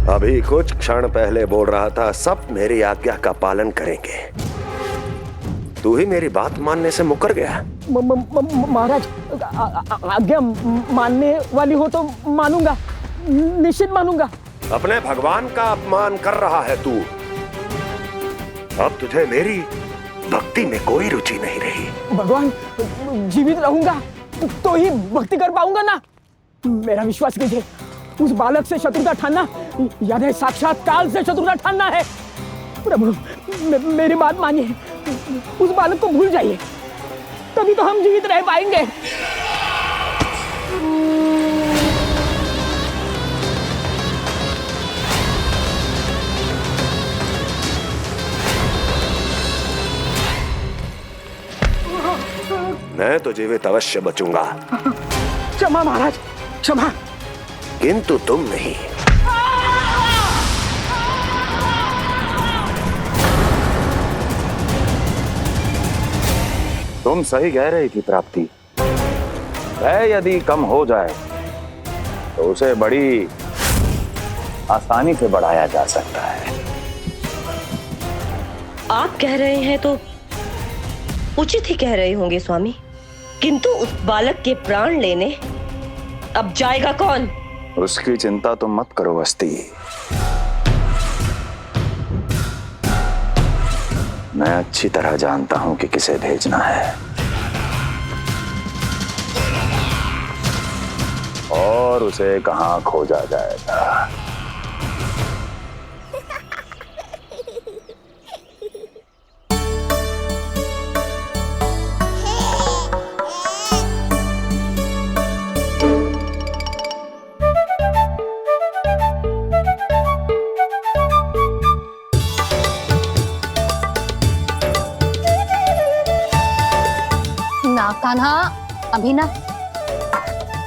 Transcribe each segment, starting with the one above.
अभी कुछ क्षण पहले बोल रहा था सब मेरी आज्ञा का पालन करेंगे। तू ही मेरी बात मानने से मुकर गया। महाराज, आज्ञा मानने वाली हो तो मानूंगा, निश्चित मानूंगा। अपने भगवान का अपमान कर रहा है तू। अब तुझे मेरी भक्ति में कोई रुचि नहीं रही। भगवान, जीवित रहूंगा तो ही भक्ति कर पाऊंगा ना। मेरा विश्वास कीजिए, उस बालक से शत्रुता ठानना याद है, साक्षात काल से शत्रुता ठानना है। प्रभु, मेरी बात मानिए, उस बालक को भूल जाइए, तभी तो हम जीवित रह पाएंगे। मैं तो जीवित अवश्य बचूंगा। क्षमा महाराज, क्षमा। किंतु तुम नहीं। तुम सही कह रही थी प्राप्ति। भय यदि कम हो जाए तो उसे बड़ी आसानी से बढ़ाया जा सकता है। आप कह रहे हैं तो उचित ही कह रहे होंगे स्वामी, किंतु उस बालक के प्राण लेने अब जाएगा कौन? उसकी चिंता तुम मत करो वस्ती। मैं अच्छी तरह जानता हूं कि किसे भेजना है और उसे कहां खोजा जाएगा। कान्हा, अभी ना।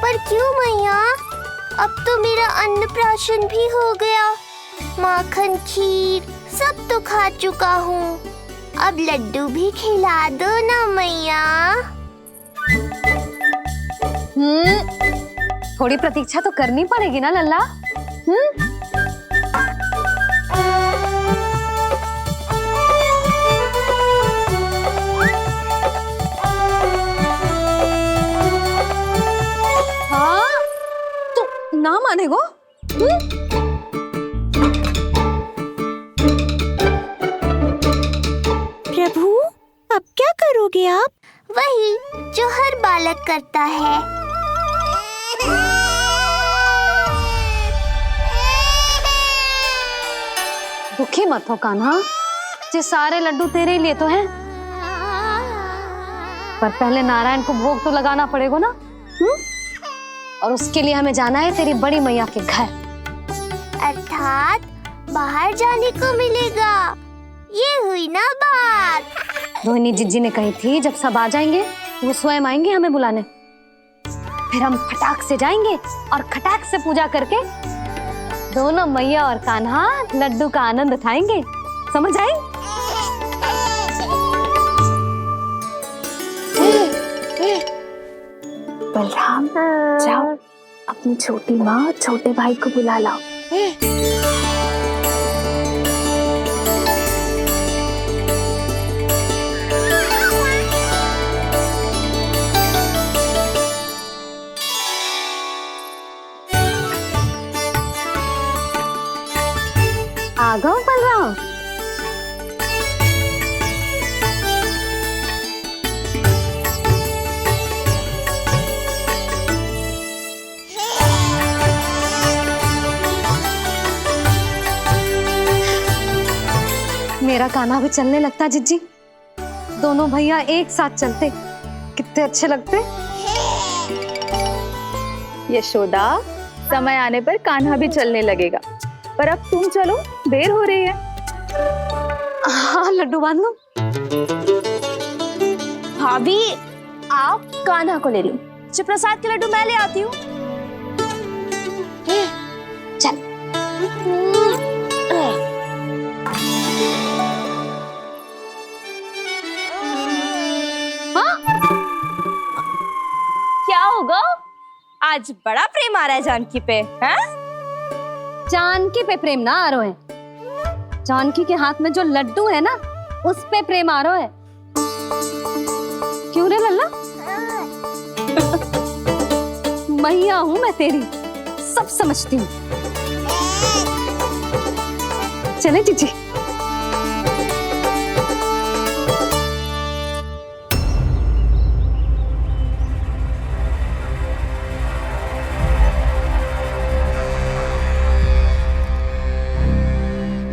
पर क्यों मैया? अब तो मेरा अन्नप्राशन भी हो गया, माखन खीर सब तो खा चुका हूँ। अब लड्डू भी खिला दो ना मैया। थोड़ी प्रतीक्षा तो करनी पड़ेगी ना लल्ला। ना मानेगो? प्रभु, अब क्या करोगे आप? वही जो हर बालक करता है। दुखी मत हो कान्हा, ये सारे लड्डू तेरे लिए तो हैं। पर पहले नारायण को भोग तो लगाना पड़ेगा ना। और उसके लिए हमें जाना है तेरी बड़ी मैया के घर। अर्थात बाहर जाने को मिलेगा, ये हुई ना बात। रोहिणी जिज्जी ने कही थी जब सब आ जाएंगे वो स्वयं आएंगे हमें बुलाने। फिर हम फटाक से जाएंगे और खटाक से पूजा करके दोनों मैया और कान्हा लड्डू का आनंद उठाएंगे। समझ आई? बलराम, जाओ अपनी छोटी माँ और छोटे भाई को बुला लाओ। आ गओ बलराम। मेरा कान्हा भी चलने लगता जिज्जी। दोनों भैया एक साथ चलते कितने अच्छे लगते। यशोदा, समय आने पर कान्हा भी चलने लगेगा, पर अब तुम चलो, देर हो रही है। हाँ, लड्डू बांध लो। भाभी, आप कान्हा को ले लो, प्रसाद के लड्डू मैं ले आती हूँ। चल। क्या होगा? आज बड़ा प्रेम आ रहा है जानकी पे, हैं? जानकी पे प्रेम ना आरो है। जानकी के हाथ में जो लड्डू है ना, उस पे प्रेम आरो है। क्यों रे लल्ला? मैया हूं मैं तेरी, सब समझती हूँ। चले जीजी।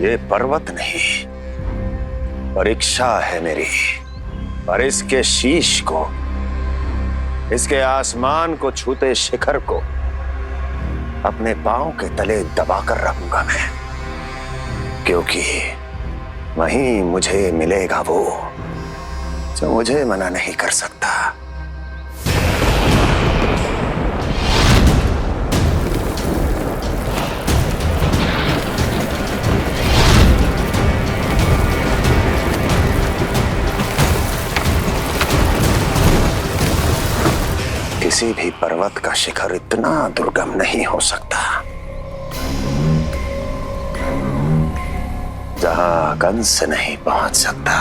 ये पर्वत नहीं, परीक्षा है मेरी। और इसके शीश को, इसके आसमान को छूते शिखर को अपने पांव के तले दबाकर रखूंगा मैं, क्योंकि वहीं मुझे मिलेगा वो जो मुझे मना नहीं कर सकता। किसी भी पर्वत का शिखर इतना दुर्गम नहीं हो सकता जहां कंस नहीं पहुंच सकता।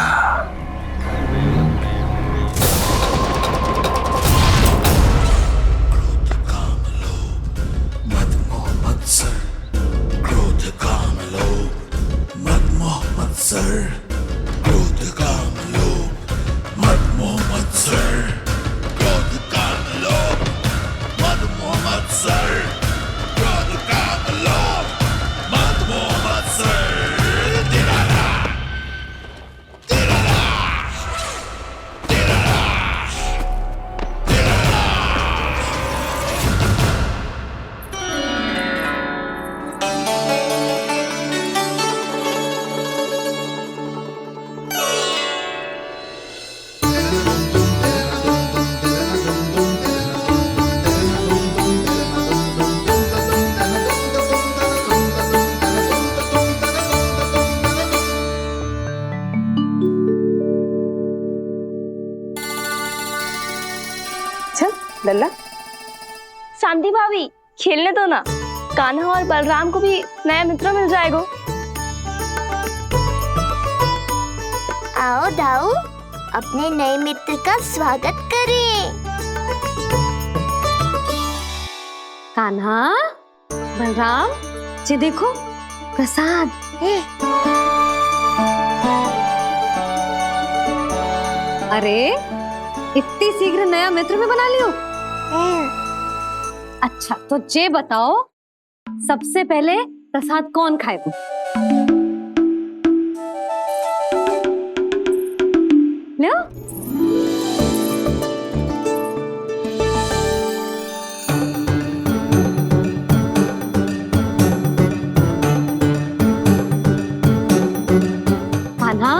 लल्ला, शांति भाभी खेलने दो ना, कान्हा और बलराम को भी नया मित्र मिल जाएगा। आओ दाऊ, अपने नए मित्र का स्वागत करें। कान्हा, बलराम, ये देखो प्रसाद। अरे इतनी शीघ्र नया मित्र भी बना लियो? अच्छा तो ये बताओ, सबसे पहले प्रसाद कौन खाएगा? लो। कान्हा,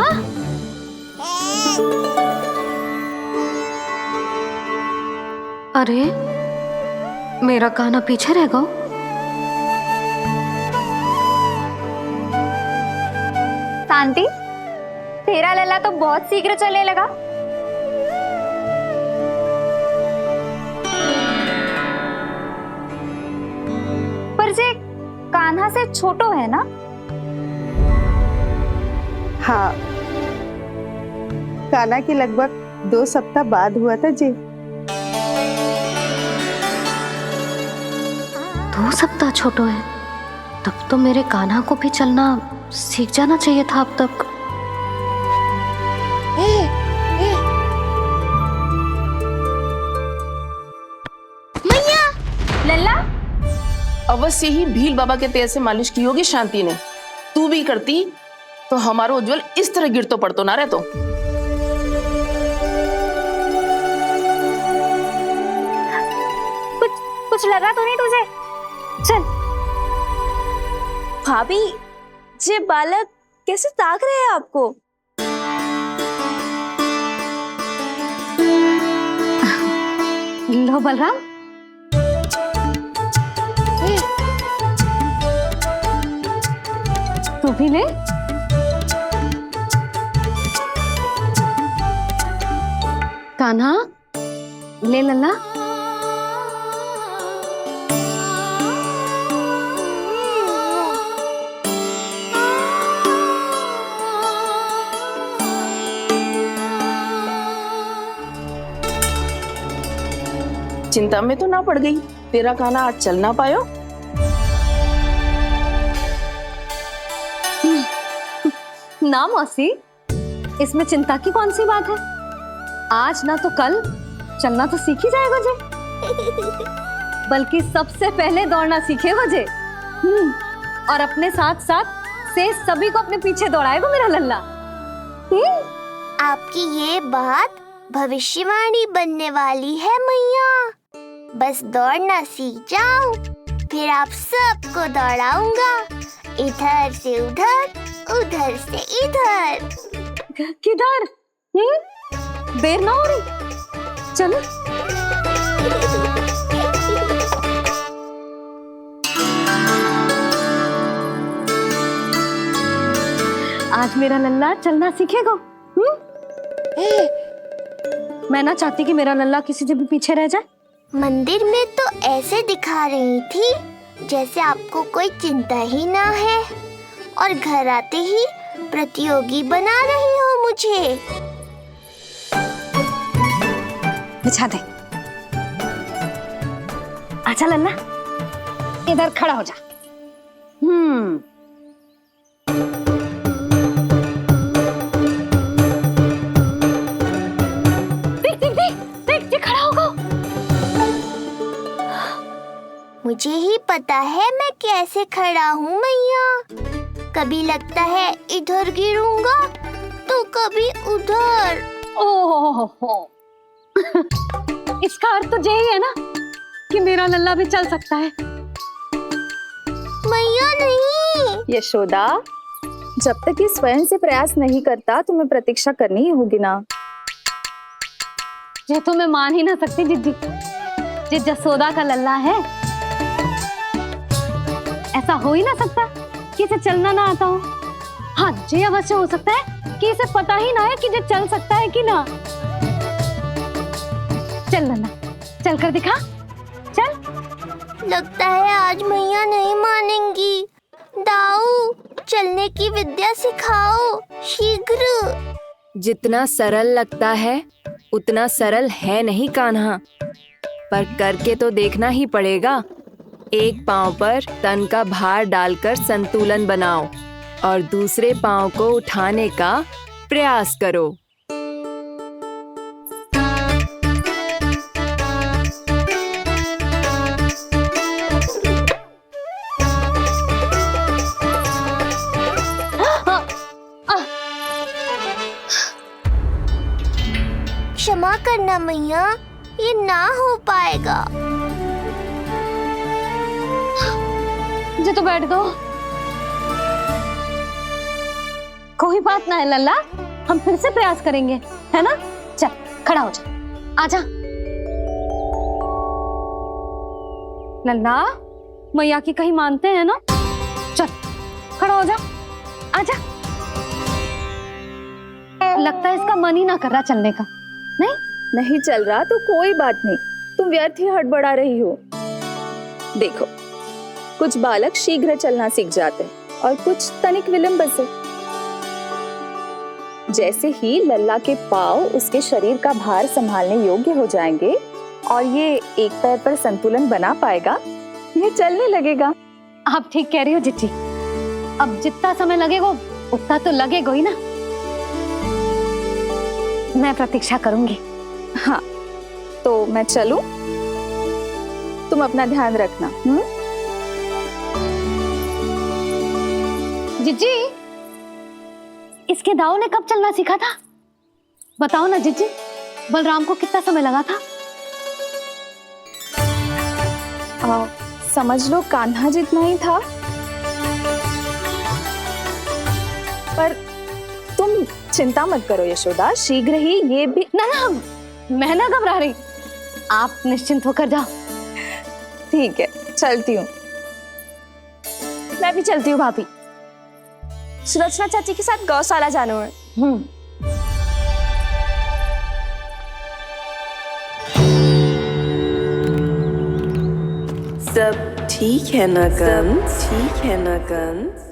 अरे मेरा कान्हा पीछे रह गया। शांति, तेरा लल्ला तो बहुत शीघ्र चलने लगा। पर जे कान्हा से छोटो है ना? हाँ, कान्हा की लगभग 2 सप्ताह बाद हुआ था जी। 2 सप्ताह छोटो है, तब तो मेरे कान्हा को भी चलना सीख जाना चाहिए था अब तक। लल्ला, अवश्य ही भील बाबा के तेल से मालिश की होगी शांति ने। तू भी करती तो हमारा उज्जवल इस तरह गिर तो पड़तो ना रहतो। कुछ लगा तो नहीं तुझे? चल। भाभी, ये बालक कैसे ताक रहे हैं आपको? लो बलराम, तू भी ले। कान्हा, ले लल्ला। चिंता में तो ना पड़ गई, तेरा कान्हा आज चल ना पायो। ना मौसी, इसमें चिंता की कौन सी बात है? आज ना तो कल चलना तो सीख ही जाएगा जे। बल्कि सबसे पहले दौड़ना सीखेगा जे। और अपने साथ साथ से सभी को अपने पीछे दौड़ाएगा मेरा लल्ला। आपकी ये बात भविष्यवाणी बनने वाली है मैया। बस दौड़ना सीख जाऊं, फिर आप सबको दौड़ाऊंगा, इधर से उधर, उधर से इधर। किधर? देर ना हो रही, चलो। आज मेरा लल्ला चलना सीखेगा। मैं ना चाहती कि मेरा लल्ला किसी से भी पीछे रह जाए। मंदिर में तो ऐसे दिखा रही थी जैसे आपको कोई चिंता ही ना है, और घर आते ही प्रतियोगी बना रही हो मुझे। बिछा दे। आजा लल्ला, इधर खड़ा हो जा। देख खड़ा होगा। मुझे ही पता है मैं कैसे खड़ा हूँ मैया। कभी लगता है इधर गिरूंगा तो कभी उधर। ओह, इसका अर्थ तो यही है ना कि मेरा लल्ला भी चल सकता है। मैया नहीं। यशोदा, जब तक ये स्वयं से प्रयास नहीं करता तुम्हें प्रतीक्षा करनी ही होगी ना। ये तो मैं मान ही ना सकती जिद्दी, जे जसोदा का लल्ला है। ऐसा हो ही ना सकता कि इसे चलना ना आता हो। हाँ, ये अवश्य हो सकता है कि इसे पता ही ना है कि ये चल सकता है कि ना। चल लल्ला, चल कर दिखा, चल। लगता है आज मैया नहीं मानेंगी। दाऊ, चलने की विद्या सिखाओ शीघ्र। जितना सरल लगता है उतना सरल है नहीं कान्हा, पर करके तो देखना ही पड़ेगा। एक पांव पर तन का भार डालकर संतुलन बनाओ और दूसरे पांव को उठाने का प्रयास करो। क्षमा करना मैया, ये ना हो पाएगा। जी तो बैठ गो। कोई बात ना है लल्ला, हम फिर से प्रयास करेंगे, है ना? चल खड़ा हो जा, आजा। लल्ला, मैया की कहीं मानते हैं ना? चल खड़ा हो जा, आजा। लगता है इसका मन ही ना कर रहा चलने का। नहीं चल रहा तो कोई बात नहीं, तुम व्यर्थ ही हड़बड़ा रही हो। देखो, कुछ बालक शीघ्र चलना सीख जाते हैं और कुछ तनिक विलंब से। जैसे ही लल्ला के पांव उसके शरीर का भार संभालने योग्य हो जाएंगे और ये एक पैर पर संतुलन बना पाएगा, ये चलने लगेगा। आप ठीक कह रही हो जिज्जी। अब जितना समय लगेगा उतना तो लगेगा ही ना। मैं प्रतीक्षा करूंगी। हाँ, तो मैं चलूं? तुम अपना ध्यान रखना। जिज्जी, इसके दाऊ ने कब चलना सीखा था? बताओ ना जिज्जी, बलराम को कितना समय लगा था? समझ लो कान्हा जितना ही था। पर तुम चिंता मत करो यशोदा, शीघ्र ही ये भी। ना, मैं ना घबरा रही, आप निश्चिंत होकर जाओ। ठीक है, चलती हूँ। मैं भी चलती हूँ भाभी। सुलोचना चाची के साथ गौशाला जाना है। सब ठीक है ना कंस? ठीक है ना कंस?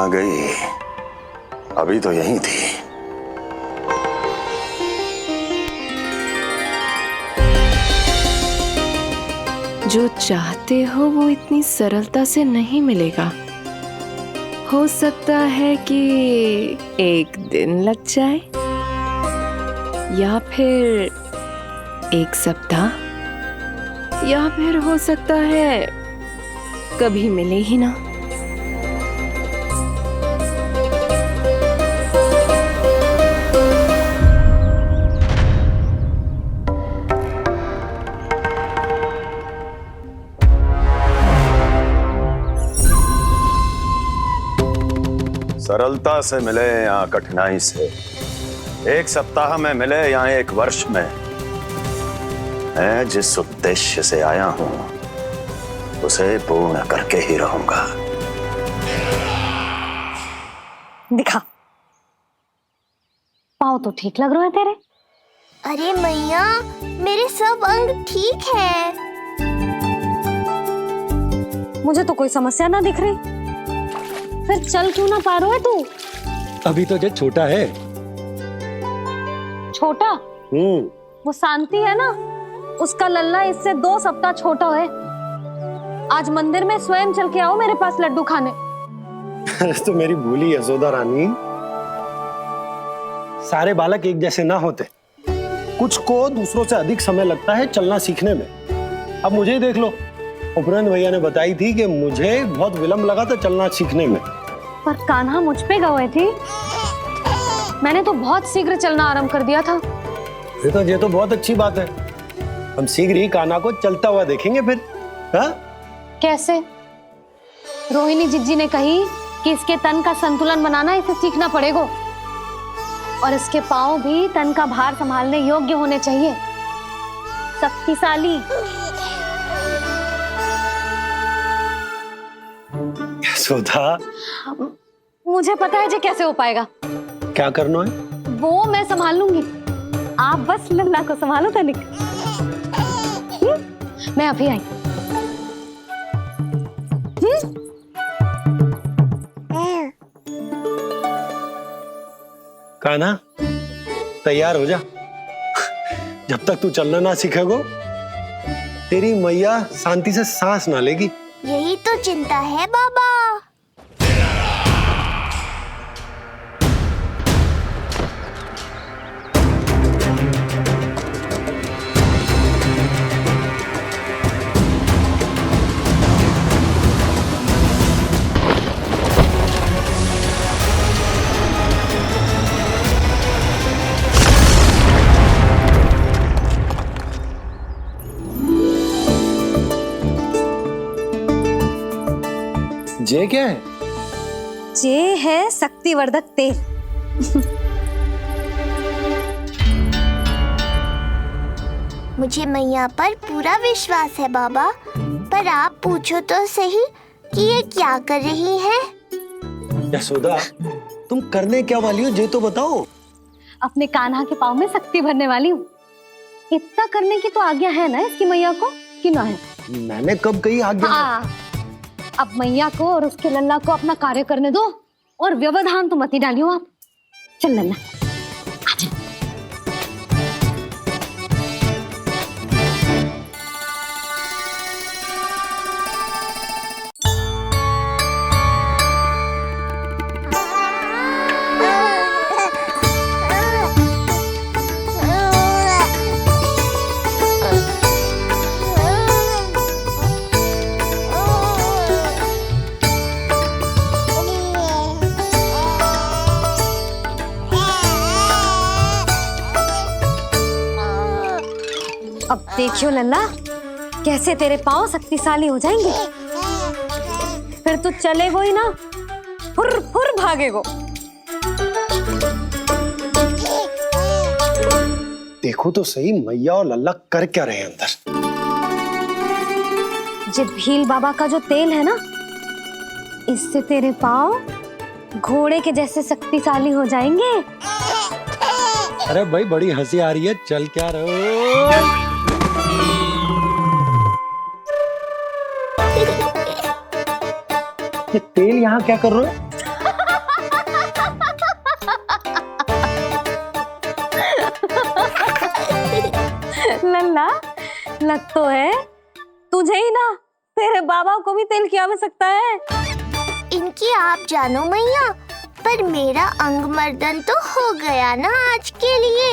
कहाँ गई? अभी तो यहीं थी। जो चाहते हो वो इतनी सरलता से नहीं मिलेगा। हो सकता है कि एक दिन लग जाए या फिर एक सप्ताह, या फिर हो सकता है कभी मिले ही ना। सरलता से मिले या कठिनाई से, एक सप्ताह में मिले या एक वर्ष में, मैं जिस उद्देश्य से आया हूं उसे पूर्ण करके ही रहूंगा। दिखा, पाँव तो ठीक लग रहे हैं तेरे। अरे मैया, मेरे सब अंग ठीक है। मुझे तो कोई समस्या ना दिख रही। फिर चल क्यों ना पा रहा है तू? अभी तो जो छोटा है। छोटा? वो शांति है ना, उसका लल्ला इससे 2 सप्ताह छोटा है। आज मंदिर में स्वयं चल के आओ मेरे पास लड्डू खाने। तो मेरी भूली यशोदा रानी, सारे बालक एक जैसे ना होते। कुछ को दूसरों से अधिक समय लगता है चलना सीखने में। अब मुझे ही देख लो, उपरांत भैया ने बताई थी कि मुझे बहुत विलंब लगा था चलना सीखने में। पर कान्हा मुझ पे गए थी, मैंने तो बहुत शीघ्र चलना आरंभ कर दिया था। ये तो बहुत अच्छी बात है। हम शीघ्र ही कान्हा को चलता हुआ देखेंगे फिर। हाँ? कैसे? रोहिणी जिज्जी ने कही कि इसके तन का संतुलन बनाना इसे सीखना पड़ेगा, और इसके पांव भी तन का भार संभालने योग्य होने चाहिए, शक्तिशाली। यशोदा, मुझे पता है जे कैसे हो पाएगा। क्या करना है? वो मैं संभाल लूंगी, आप बस लल्ला को संभालो तनिक। मैं अभी आई। कान्हा, तैयार हो जा। जब तक तू चलना ना सीखेगो, तेरी मैया शांति से सांस ना लेगी। यही तो चिंता है बाबा। जे क्या है? जे है शक्तिवर्धक तेल। मुझे मैया पर पूरा विश्वास है बाबा, पर आप पूछो तो सही कि ये क्या कर रही है। यशोदा, तुम करने क्या वाली हो ये तो बताओ। अपने कान्हा के पाँव में शक्ति भरने वाली हूँ। इतना करने की तो आज्ञा है ना इसकी मैया को, कि ना है? मैंने कब कही आज्ञा? हाँ, अब मैया को और उसके लल्ला को अपना कार्य करने दो, और व्यवधान तो मत ही डालियो आप। चल लल्ला, आजा। अब देखियो लल्ला, कैसे तेरे पांव शक्तिशाली हो जाएंगे। फिर तू चलेगो ही ना, फुर फुर भागेगो। देखो तो सही, मैया और लल्ला कर क्या रहे हैं अंदर। ये भील बाबा का जो तेल है ना, इससे तेरे पांव घोड़े के जैसे शक्तिशाली हो जाएंगे। अरे भाई, बड़ी हंसी आ रही है, चल क्या रहो। ये तेल यहाँ क्या कर रहे हो? लल्ला लग तो है तुझे ही ना, तेरे बाबा को भी तेल की आवश्यकता है। इनकी आप जानो मैया, पर मेरा अंग मर्दन तो हो गया ना आज के लिए।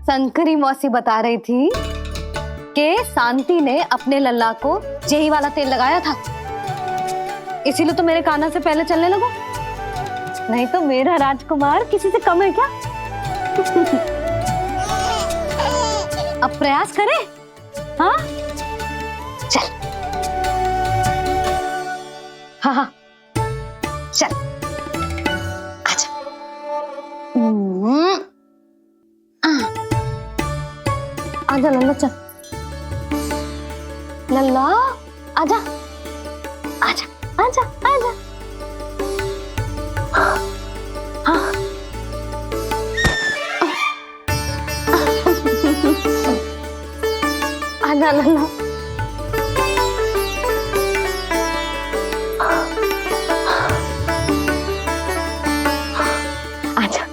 शंकरी मौसी बता रही थी कि शांति ने अपने लल्ला को यही वाला तेल लगाया था, इसीलिए तो मेरे कान्हा से पहले चलने लगो, नहीं तो मेरा राजकुमार किसी से कम है क्या? अब प्रयास करें, हाँ चल, हाँ चल आजा। आजा लल्ला, चल लल्ला, आजा आजा आजा आजा। हाँ आजा लल्ला। आजा।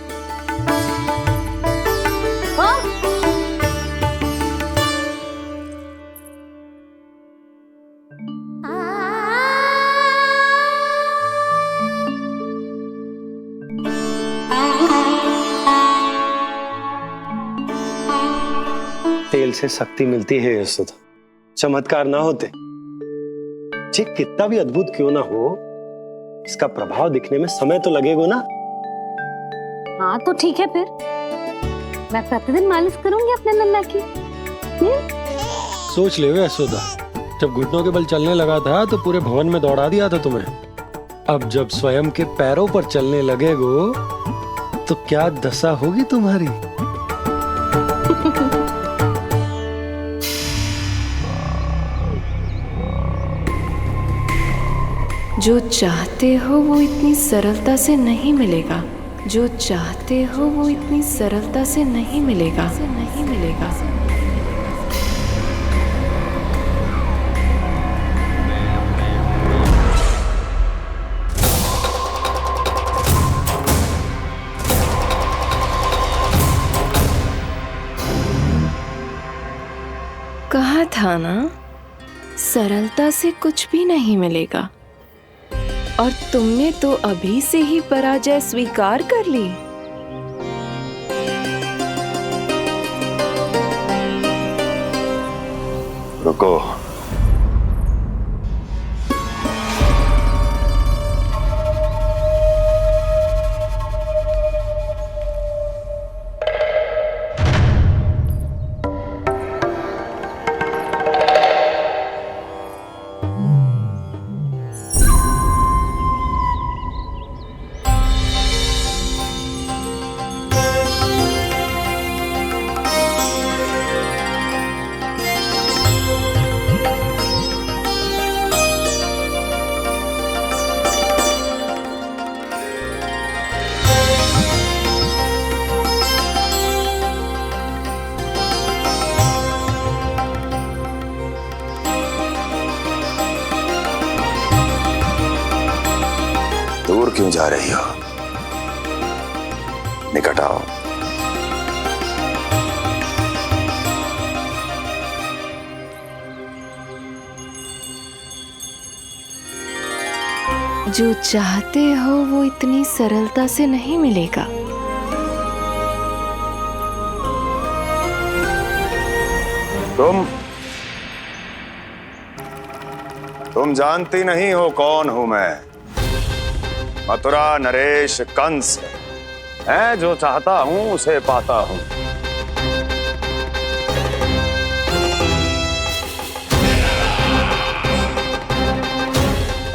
हाँ तेल से शक्ति मिलती है यशोदा, चमत्कार ना होते, जी कितना भी अद्भुत क्यों ना हो, इसका प्रभाव दिखने में समय तो लगेगा ना। हाँ तो ठीक है, फिर मैं प्रतिदिन मालिश करूंगी अपने लल्ला की। सोच ले यशोदा, जब घुटनों के बल चलने लगा था तो पूरे भवन में दौड़ा दिया था तुम्हें, अब जब स्वयं के पैरों पर चलने लगेगो तो क्या दशा होगी तुम्हारी। जो चाहते हो वो इतनी सरलता से नहीं मिलेगा, जो चाहते हो वो इतनी सरलता से नहीं मिलेगा, नहीं मिलेगा। कहा था ना, सरलता से कुछ भी नहीं मिलेगा, और तुमने तो अभी से ही पराजय स्वीकार कर ली। रुको, दूर क्यों जा रही हो? निकट आओ। जो चाहते हो वो इतनी सरलता से नहीं मिलेगा। तुम जानती नहीं हो कौन हूं मैं। मथुरा नरेश कंस है, जो चाहता हूं उसे पाता हूं।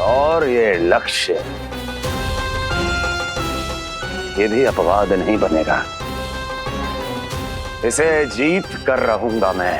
और ये लक्ष्य, ये भी अपवाद नहीं बनेगा, इसे जीत कर रहूंगा मैं।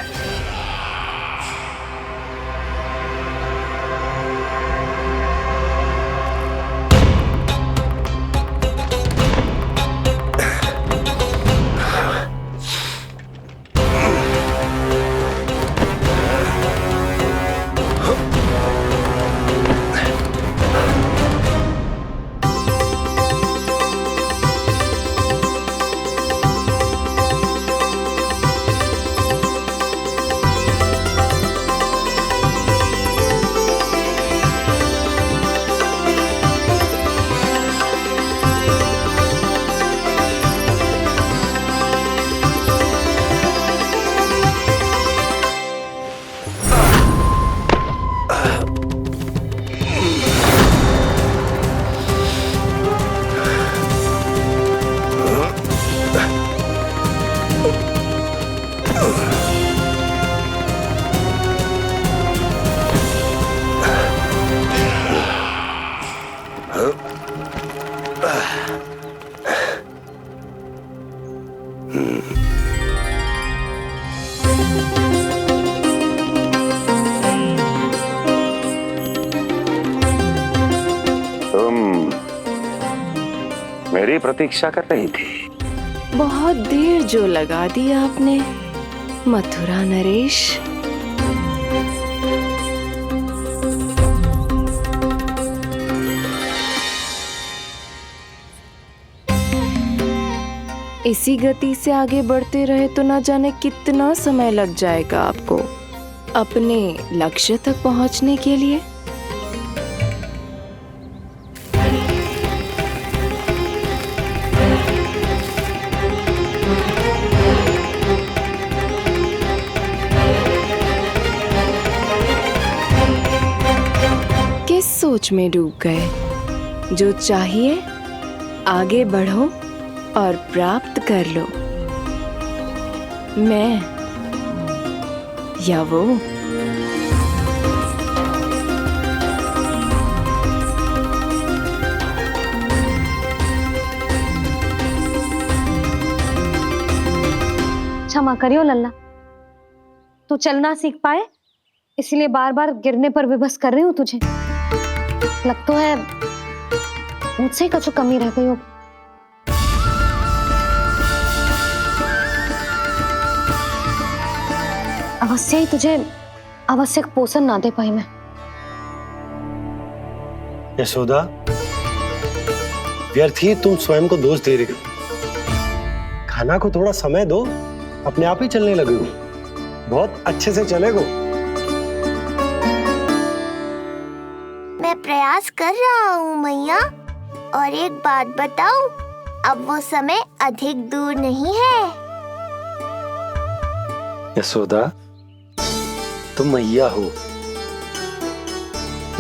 तुम मेरी प्रतीक्षा कर रही थी। बहुत देर जो लगा दी आपने मथुरा नरेश। इसी गति से आगे बढ़ते रहे तो ना जाने कितना समय लग जाएगा आपको अपने लक्ष्य तक पहुंचने के लिए। किस सोच में डूब गए? जो चाहिए आगे बढ़ो और प्राप्त कर लो। मैं या वो? क्षमा करियो लल्ला, तू चलना सीख पाए इसलिए बार बार गिरने पर विवश कर रही हूँ तुझे। लगता है मुझसे कछु कमी रह गई हो। अवश्य ही तुझे आवश्यक पोषण ना दे पाई मैं। यशोदा, व्यर्थ ही तुम स्वयं को दोष दे रही हो। खाना को थोड़ा समय दो, अपने आप ही चलने लगेगो, बहुत अच्छे से चलेगो। मैं प्रयास कर रहा हूँ मैया, और एक बात बताऊं, अब वो समय अधिक दूर नहीं है। यशोदा, तुम मैया हो,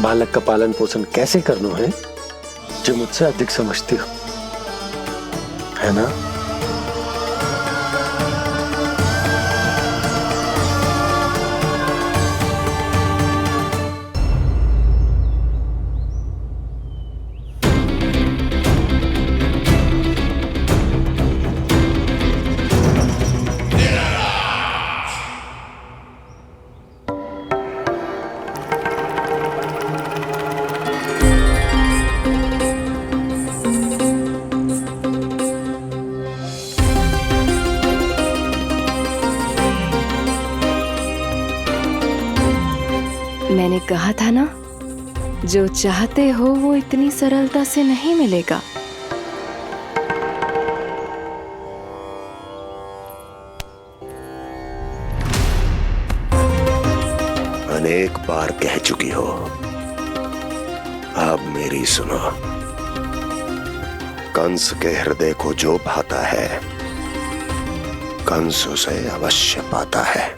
बालक का पालन पोषण कैसे करना है जो मुझसे अधिक समझती हो, है ना? मैंने कहा था ना, जो चाहते हो वो इतनी सरलता से नहीं मिलेगा। अनेक बार कह चुकी हो, अब मेरी सुनो। कंस के हृदय को जो भाता है, कंस उसे अवश्य पाता है।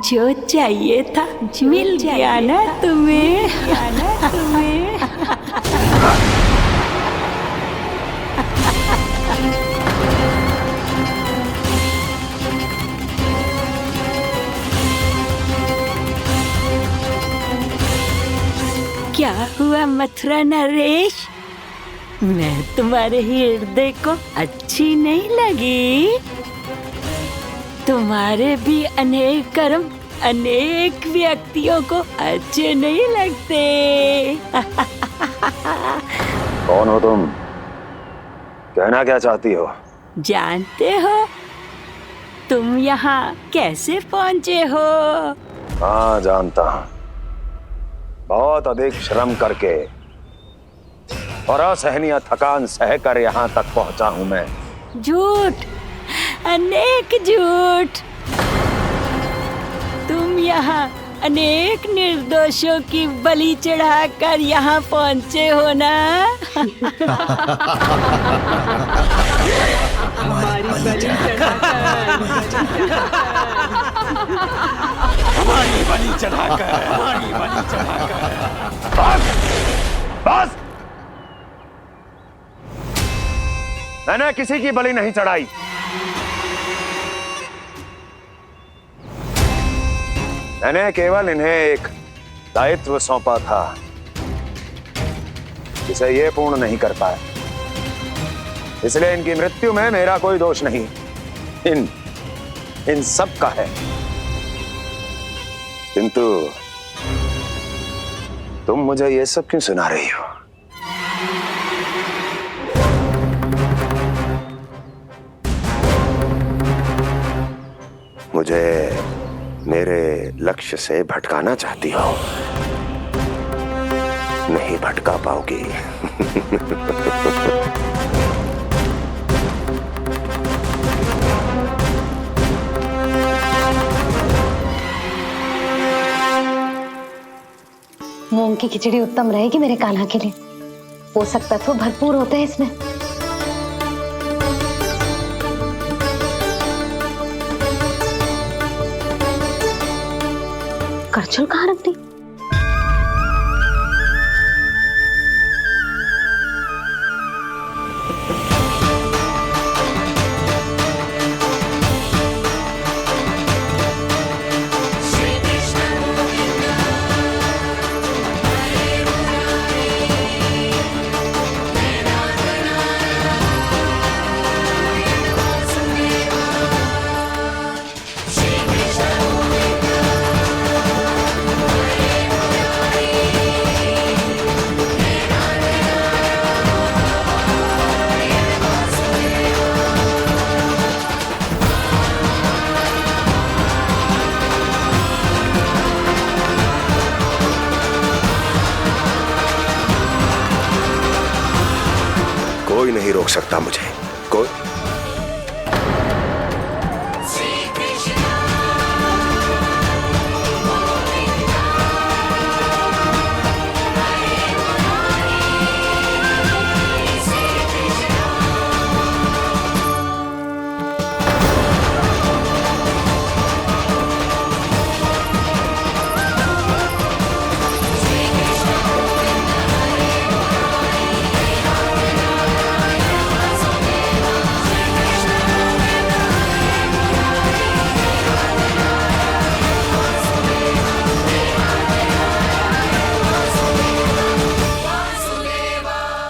जो चाहिए था मिल गया ना तुम्हें। क्या हुआ मथुरा नरेश, मैं तुम्हारे हृदय को अच्छी नहीं लगी? तुम्हारे भी अनेक कर्म अनेक व्यक्तियों को अच्छे नहीं लगते। कौन हो तुम? कहना क्या चाहती हो? जानते हो तुम यहाँ कैसे पहुँचे हो? हाँ, जानता हूँ। बहुत अधिक श्रम करके और असहनीय थकान सहकर यहाँ तक पहुँचा हूँ मैं। झूठ, अनेक झूठ। तुम यहाँ अनेक निर्दोषों की बलि चढ़ाकर यहाँ पहुँचे हो ना? हमारी बलि चढ़ाकर, हमारी बलि चढ़ाकर। बस, बस। मैंने किसी की बलि नहीं चढ़ाई। मैंने केवल इन्हें एक दायित्व सौंपा था जिसे ये पूर्ण नहीं कर पाए, इसलिए इनकी मृत्यु में मेरा कोई दोष नहीं, इन सब का है। किंतु तुम मुझे ये सब क्यों सुना रही हो? मुझे मेरे लक्ष्य से भटकाना चाहती हो? नहीं भटका पाओगी। मूंग की खिचड़ी उत्तम रहेगी मेरे कान्हा के लिए। पोषक तत्व भरपूर होते हैं इसमें। करछुल कहाँ रख दी? कोई नहीं रोक सकता मुझे, कोई।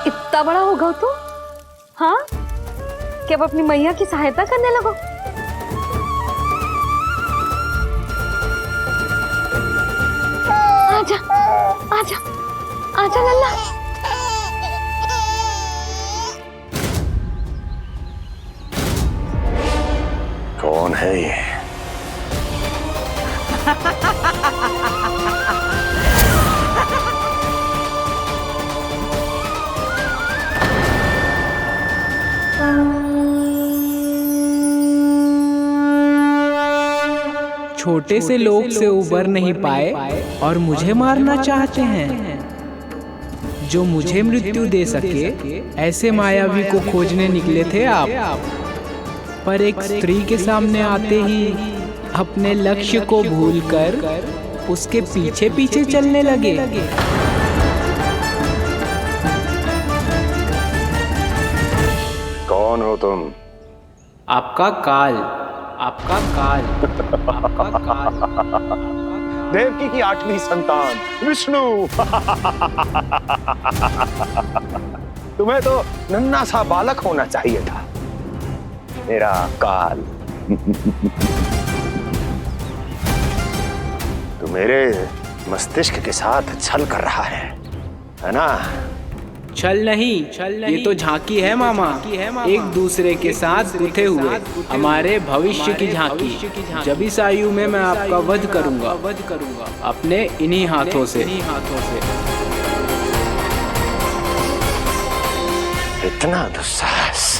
इतना बड़ा हो गया तू? हाँ, कि अब अपनी मैया की सहायता करने लगो। आजा, आजा, आजा लल्ला। कौन है ये? छोटे से लोग से उबर नहीं पाए और मुझे मारना चाहते हैं। जो मुझे मृत्यु दे सके ऐसे मायावी को खोजने निकले थे आप, पर एक स्त्री के सामने आते ही अपने लक्ष्य को भूलकर उसके पीछे पीछे चलने लगे। कौन हो तुम? आपका काल, आपका काल, आपका काल। देवकी की 8वीं संतान विष्णु। तुम्हें तो नन्हा सा बालक होना चाहिए था, मेरा काल। तू मेरे मस्तिष्क के साथ छल कर रहा है ना? छल नहीं, ये तो झांकी है मामा। एक दूसरे के साथ गुथे हुए हमारे भविष्य की झांकी। जब इस आयु में मैं आपका वध करूंगा अपने इन्हीं हाथों से। इतना दुस्साहस!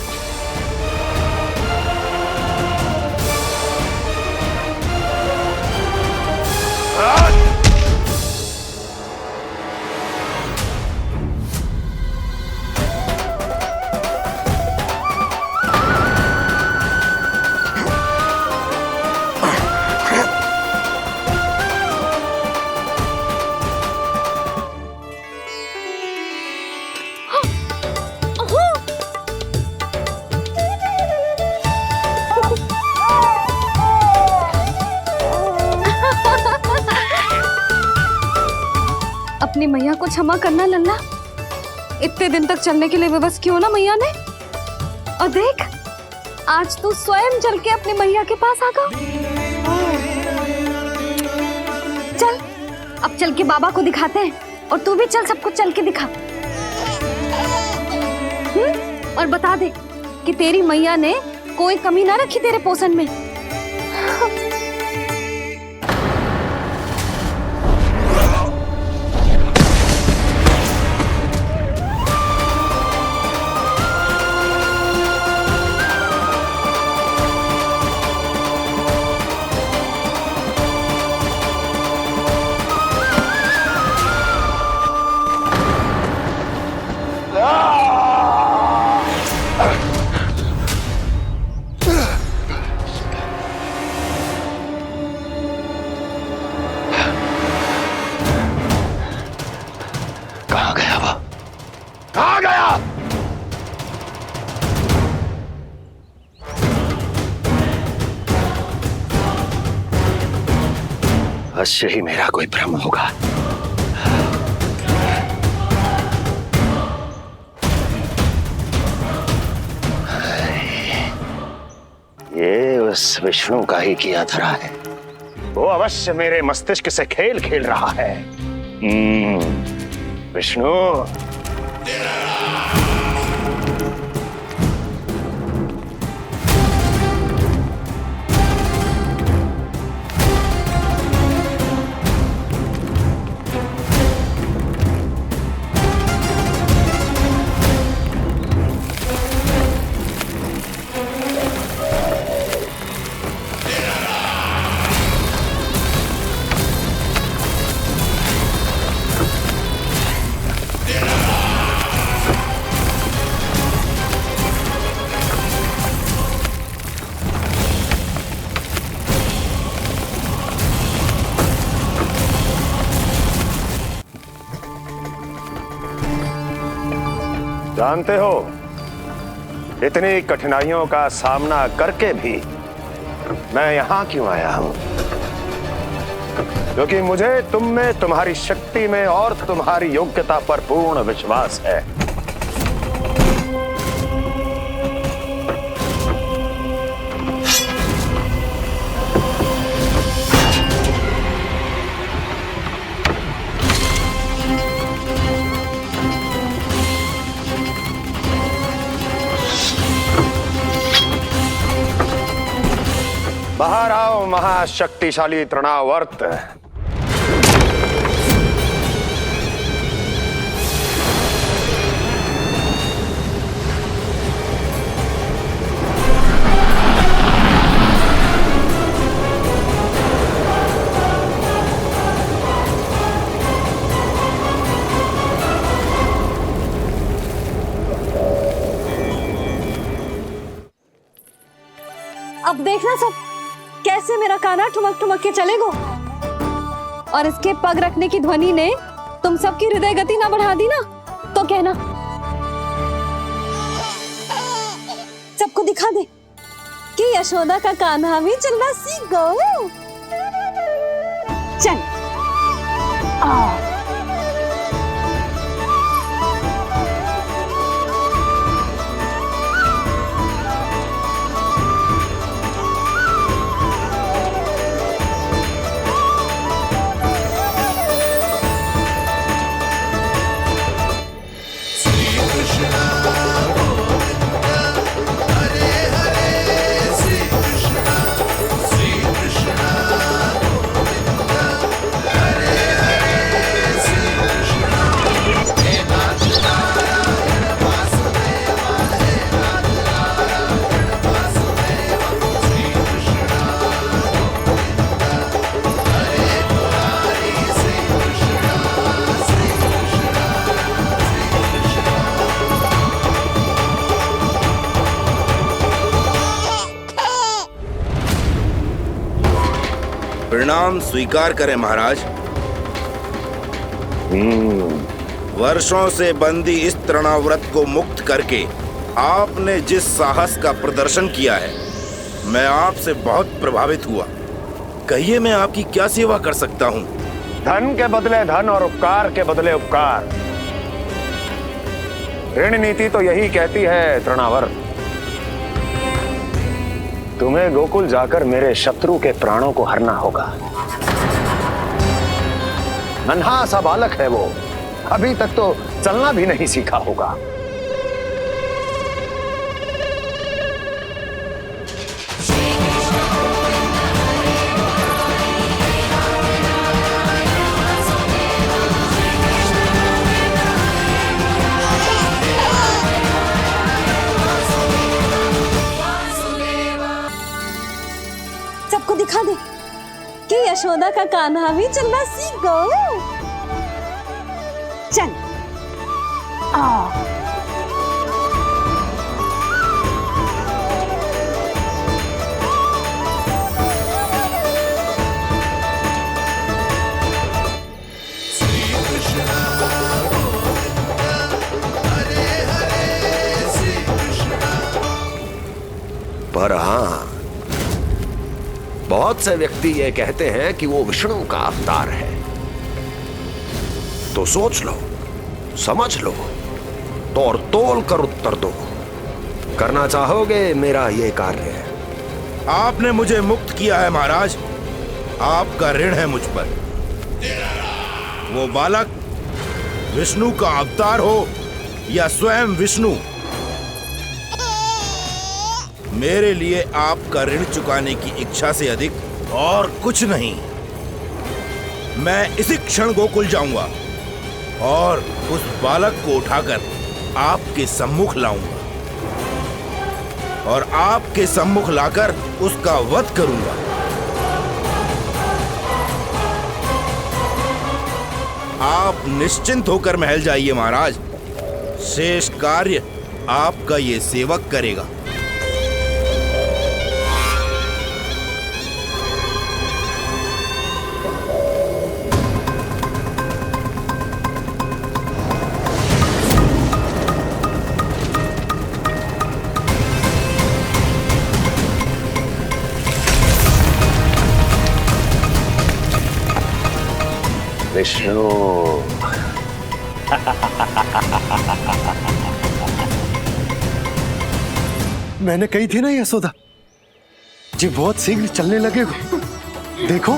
अपनी मैया को क्षमा करना लल्ला। इतने दिन तक चलने के लिए विवश क्यों ना मैया ने। और देख, आज तू स्वयं चल के अपनी मैया के पास आ गया। चल, अब चल के बाबा को दिखाते हैं, और तू भी चल, सबको चल के दिखा। और बता दे कि तेरी मैया ने कोई कमी ना रखी तेरे पोषण में। अवश्य ही मेरा कोई भ्रम होगा। ये उस विष्णु का ही किया धरा है। वो अवश्य मेरे मस्तिष्क से खेल खेल रहा है। विष्णु, जानते हो, इतनी कठिनाइयों का सामना करके भी मैं यहां क्यों आया हूं? क्योंकि मुझे तुम में, तुम्हारी शक्ति में और तुम्हारी योग्यता पर पूर्ण विश्वास है। बाहर आओ महाशक्तिशाली तृणावर्त। अब देखना सब कैसे मेरा कान्हा ठुमक ठुमक के चलेगो। और इसके पग रखने की ध्वनि ने तुम सबकी हृदय गति ना बढ़ा दी ना, तो कहना। सबको दिखा दे कि यशोदा का कान्हा भी चलना सीख गो। चल प्रणाम स्वीकार करें महाराज। वर्षों से बंदी इस तृणाव्रत को मुक्त करके आपने जिस साहस का प्रदर्शन किया है, मैं आपसे बहुत प्रभावित हुआ। कहिए मैं आपकी क्या सेवा कर सकता हूँ? धन के बदले धन और उपकार के बदले उपकार। ऋण नीति तो यही कहती है तृणावर्त। तुम्हें गोकुल जाकर मेरे शत्रु के प्राणों को हरना होगा। नन्हा सा बालक है वो, अभी तक तो चलना भी नहीं सीखा होगा। सबको दिखा दे कि यशोदा का कान्हा भी चलना सीख गो। चल आ पर हाँ, बहुत से व्यक्ति ये कहते हैं कि वो विष्णु का अवतार है। तो सोच लो, समझ लो, तोड़ तोल कर उत्तर दो। करना चाहोगे मेरा ये कार्य? आपने मुझे मुक्त किया है महाराज, आपका ऋण है मुझ पर। वो बालक विष्णु का अवतार हो या स्वयं विष्णु, मेरे लिए आपका ऋण चुकाने की इच्छा से अधिक और कुछ नहीं। मैं इसी क्षण गोकुल जाऊंगा और उस बालक को उठाकर आपके सम्मुख लाऊंगा और आपके सम्मुख लाकर उसका वध करूंगा। आप निश्चिंत होकर महल जाइए महाराज, शेष कार्य आपका ये सेवक करेगा। विष्णु मैंने कही थी ना यशोदा जी, बहुत शीघ्र चलने लगे हो। देखो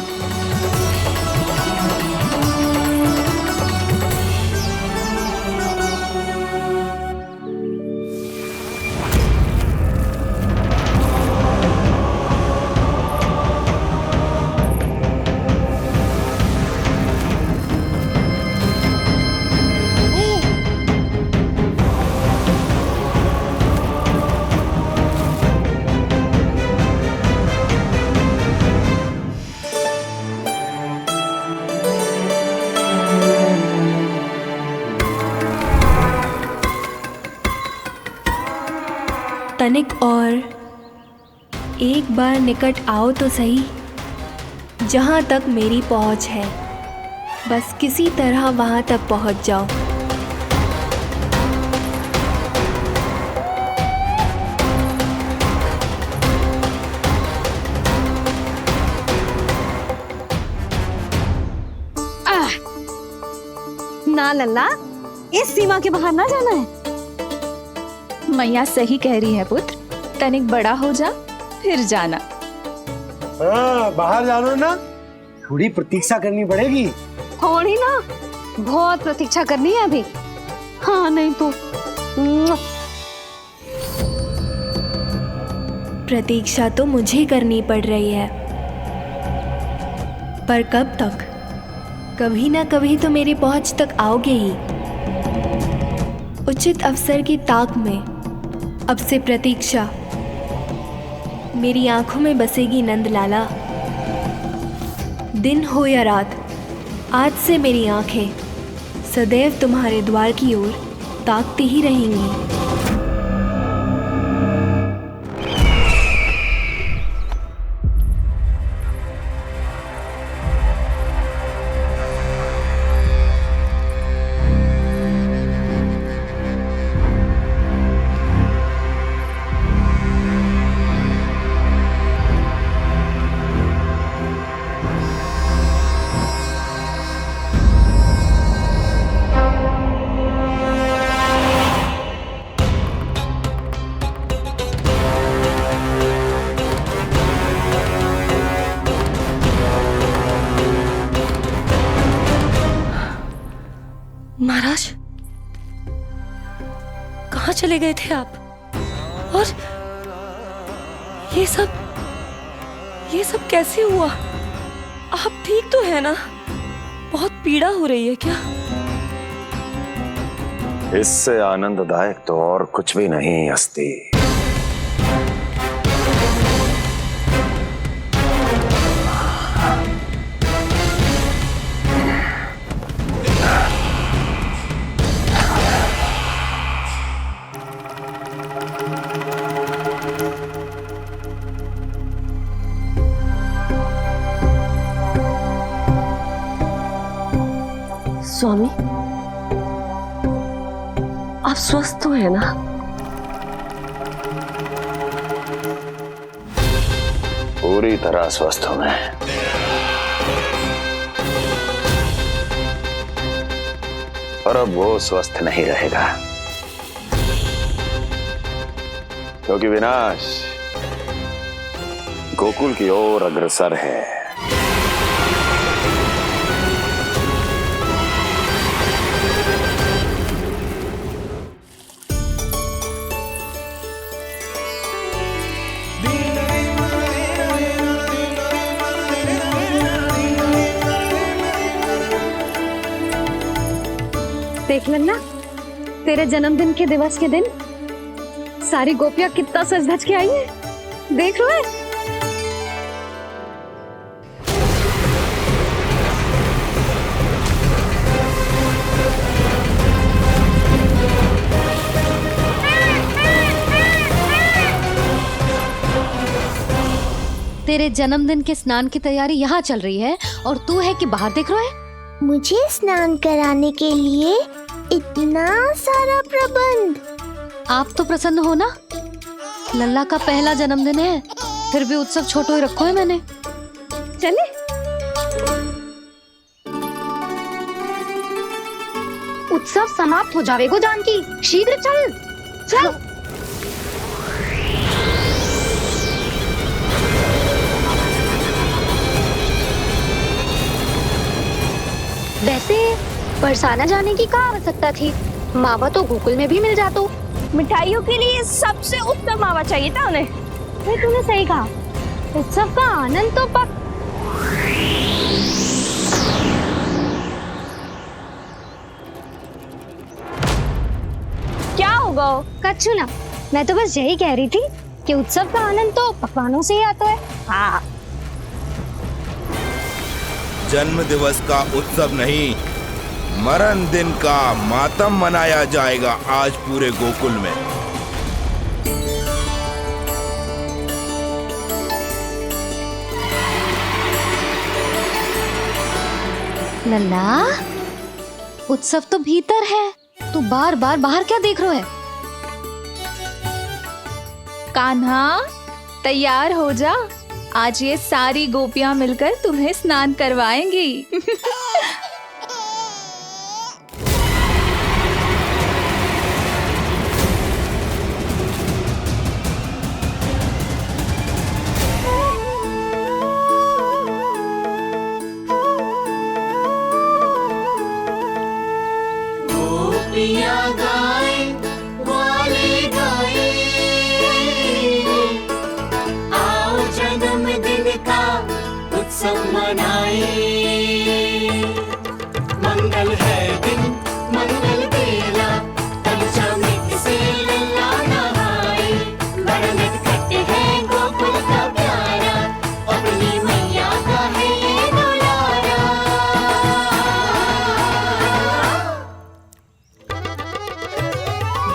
तनिक और एक बार निकट आओ तो सही, जहाँ तक मेरी पहुँच है, बस किसी तरह वहाँ तक पहुँच जाओ। ना लल्ला, इस सीमा के बाहर ना जाना है। मैया सही कह रही है पुत्र, तनिक बड़ा हो जा फिर जाना। हाँ, बाहर जाना ना, थोड़ी प्रतीक्षा करनी पड़ेगी। थोड़ी ना, बहुत प्रतीक्षा करनी है अभी। हाँ नहीं तो प्रतीक्षा तो मुझे करनी पड़ रही है, पर कब तक? कभी ना कभी तो मेरी पहुंच तक आओगे ही। उचित अवसर की ताक में अब से प्रतीक्षा मेरी आंखों में बसेगी नंदलाला। दिन हो या रात, आज से मेरी आंखें सदैव तुम्हारे द्वार की ओर ताकती ही रहेंगी। महाराज, कहाँ चले गए थे आप? और ये सब कैसे हुआ? आप ठीक तो है ना? बहुत पीड़ा हो रही है क्या? इससे आनंददायक तो और कुछ भी नहीं अस्ति। स्वामी, आप स्वस्थ तो है ना? पूरी तरह स्वस्थ हूं मैं। और अब वो स्वस्थ नहीं रहेगा, क्योंकि विनाश गोकुल की ओर अग्रसर है। देख लेना, तेरे जन्मदिन के दिवस के दिन सारी गोपियां कितना सज धज के आई है। देख रहे हैं? तेरे जन्मदिन के स्नान की तैयारी यहाँ चल रही है और तू है कि बाहर देख रहे हैं? मुझे स्नान कराने के लिए इतना सारा प्रबंध। आप तो प्रसन्न हो ना? लल्ला का पहला जन्मदिन है, फिर भी उत्सव छोटो ही रखो है मैंने। चले? उत्सव समाप्त हो जाएगा जानकी, शीघ्र चल। चल। वैसे बरसाना जाने की क्या आवश्यकता थी? मावा तो गोकुल में भी मिल जातो। मिठाइयों के लिए सबसे उत्तम मावा चाहिए था उन्हें। भाई तूने सही कहा, उत्सव का आनंद तो क्या होगा? कच्छू ना, मैं तो बस यही कह रही थी कि उत्सव का आनंद तो पकवानों से ही आता है। हाँ। जन्म दिवस का उत्सव नहीं, मरण दिन का मातम मनाया जाएगा आज पूरे गोकुल में। लल्ला, उत्सव तो भीतर है, तू बार बार बाहर क्या देख रहा है? कान्हा, तैयार हो जा, आज ये सारी गोपियां मिलकर तुम्हें स्नान करवाएंगी। मंगल है दिन, मंगल बेला, पंचा में किसे लल्ला नहाए। बड़ा नटखट है गोकुल का प्यारा, अपनी मैया का है ये दुलारा।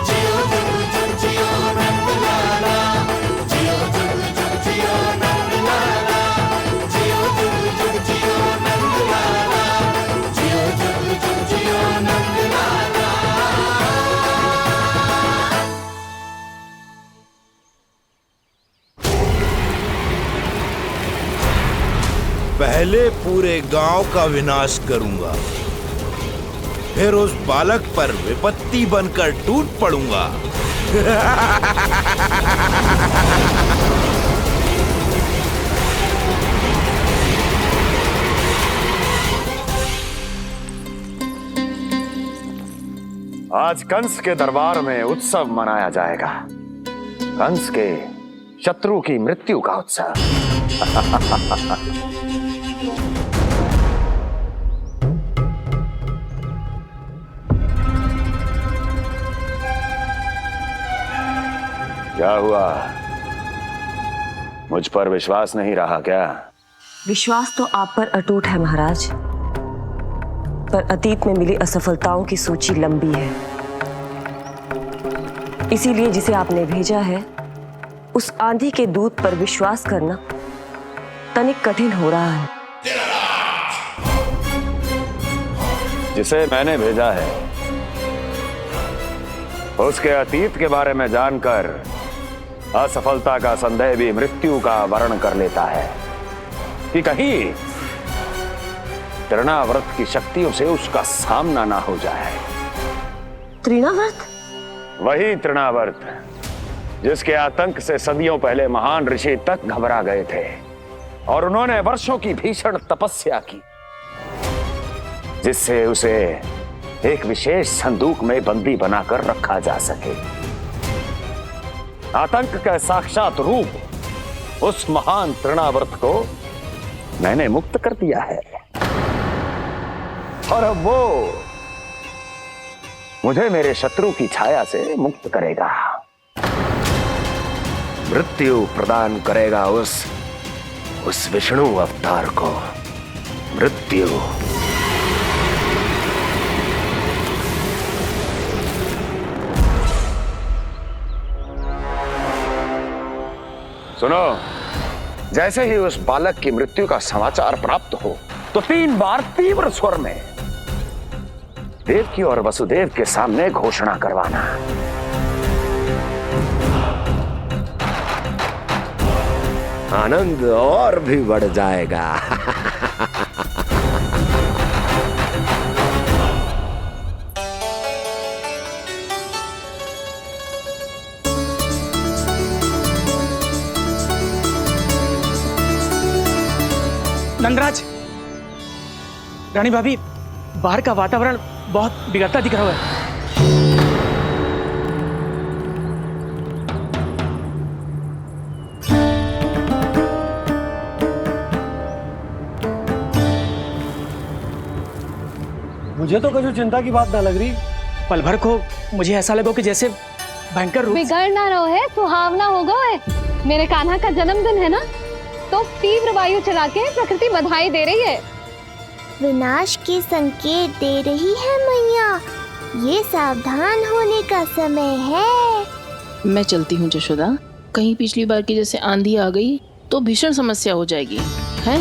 जियो जुग जुग जियो नंद लाला, जियो जुग जुग जियो नंद लाला, जियो जुग जुग जियो नंद लाला, जियो जुग जुग जियो नंद लाला। पहले पूरे गांव का विनाश करूंगा, फिर उस बालक पर विपत्ति बनकर टूट पड़ूंगा। आज कंस के दरबार में उत्सव मनाया जाएगा, कंस के शत्रु की मृत्यु का उत्सव। क्या हुआ, मुझ पर विश्वास नहीं रहा क्या? विश्वास तो आप पर अटूट है महाराज, पर अतीत में मिली असफलताओं की सूची लंबी है। इसीलिए जिसे आपने भेजा है उस आंधी के दूत पर विश्वास करना तनिक कठिन हो रहा है। जिसे मैंने भेजा है उसके अतीत के बारे में जानकर असफलता का संदेह भी मृत्यु का वर्ण कर लेता है कि कहीं तृणाव्रत की शक्तियों से उसका सामना ना हो जाए। तृणाव्रत? वही तृणाव्रत जिसके आतंक से सदियों पहले महान ऋषि तक घबरा गए थे और उन्होंने वर्षों की भीषण तपस्या की, जिससे उसे एक विशेष संदूक में बंदी बनाकर रखा जा सके। आतंक का साक्षात रूप उस महान तृणाव्रत को मैंने मुक्त कर दिया है और अब वो मुझे मेरे शत्रु की छाया से मुक्त करेगा, मृत्यु प्रदान करेगा उस विष्णु अवतार को मृत्यु। सुनो, जैसे ही उस बालक की मृत्यु का समाचार प्राप्त हो तो 3 बार तीव्र स्वर में देवकी और वसुदेव के सामने घोषणा करवाना। आनंद और भी बढ़ जाएगा। नंदराज, रानी भाभी, बाहर का वातावरण बहुत बिगड़ता दिख रहा है। मुझे तो कभी चिंता की बात ना लग रही। पल भर को मुझे ऐसा लगा कि जैसे भयंकर रूप बिगड़ ना रहो है, सुहावना होगा है। मेरे कान्हा का जन्मदिन है ना, तो तीव्र वायु चला के प्रकृति बधाई दे रही है। विनाश के संकेत दे रही है मैया, ये सावधान होने का समय है। मैं चलती हूँ जशोदा, कहीं पिछली बार की जैसे आंधी आ गई तो भीषण समस्या हो जाएगी, है?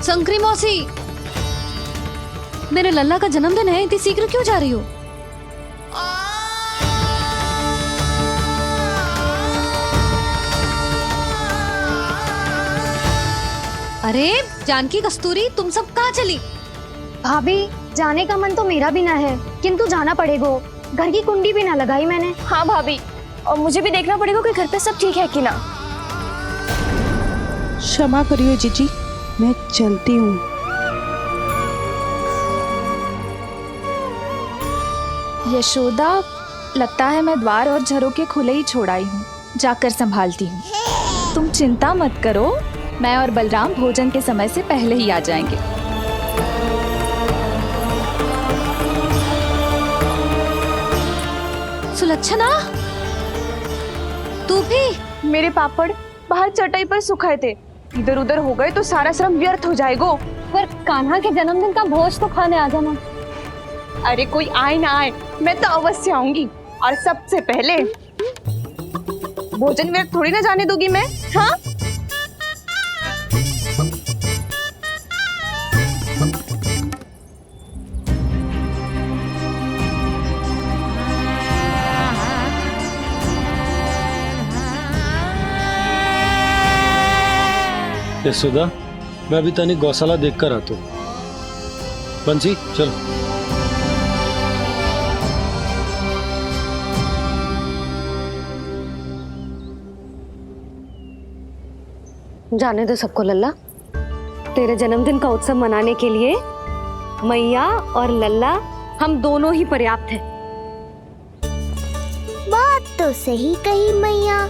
शंकरी मौसी, मेरे लल्ला का जन्मदिन है, इतनी शीघ्र क्यों जा रही हो? अरे जानकी, कस्तूरी, तुम सब कहाँ चली? भाभी, जाने का मन तो मेरा भी ना है, किंतु जाना पड़ेगा। घर की कुंडी भी ना लगाई मैंने। हाँ भाभी, और मुझे भी देखना पड़ेगा कि घर पे सब ठीक है कि ना। क्षमा करिए जीजी, मैं चलती हूँ। यशोदा, लगता है मैं द्वार और झरोखे खुले ही छोड़ आई हूँ, जाकर संभालती हूँ। तुम चिंता मत करो, मैं और बलराम भोजन के समय से पहले ही आ जाएंगे। सुलक्षणा, तू भी? मेरे पापड़ बाहर चटाई पर सुखाए थे, इधर उधर हो गए तो सारा श्रम व्यर्थ हो जाएगा। पर कान्हा के जन्मदिन का भोज तो खाने आ जाना। अरे कोई आए ना आए, मैं तो अवश्य आऊंगी, और सबसे पहले भोजन व्यर्थ थोड़ी ना जाने दूंगी मैं। हाँ, यशोदा, मैं अभी तनिक गौशाला देख कर आता हूँ। बंसी, चलो। जाने दो सबको लल्ला, तेरे जन्मदिन का उत्सव मनाने के लिए मैया और लल्ला हम दोनों ही पर्याप्त हैं। बात तो सही कही मैया,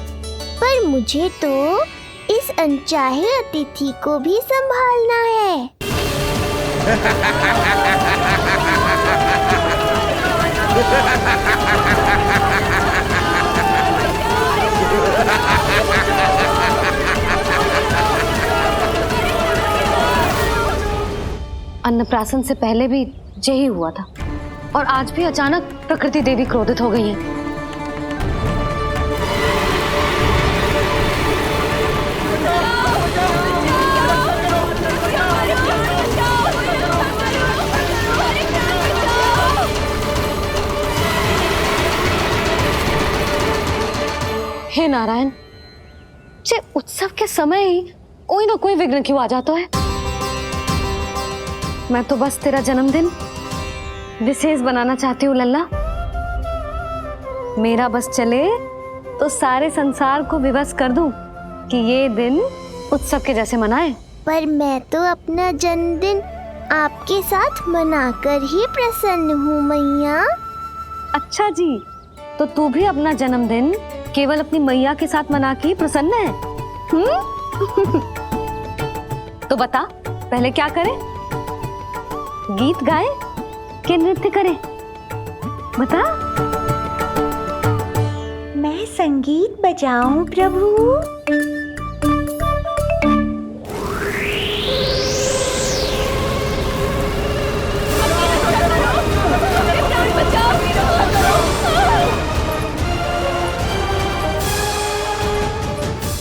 पर मुझे तो इस अनचाहे अतिथि को भी संभालना है। अन्नप्राशन से पहले भी यही हुआ था और आज भी अचानक प्रकृति देवी क्रोधित हो गई है। हे नारायण, जे उत्सव के समय ही कोई ना कोई विघ्न क्यों आ जाता है। मैं तो बस तेरा जन्मदिन विशेष बनाना चाहती हूँ लल्ला। मेरा बस चले तो सारे संसार को विवश कर दूं कि ये दिन उत्सव के जैसे मनाए। पर मैं तो अपना जन्मदिन आपके साथ मनाकर ही प्रसन्न हूँ मैया। अच्छा जी, तो तू भी अपना जन्मदिन केवल अपनी मैया के साथ मना के ही प्रसन्न है? तो बता पहले क्या करें? गीत गाए कि नृत्य करें? बता। मैं संगीत बजाऊं प्रभु?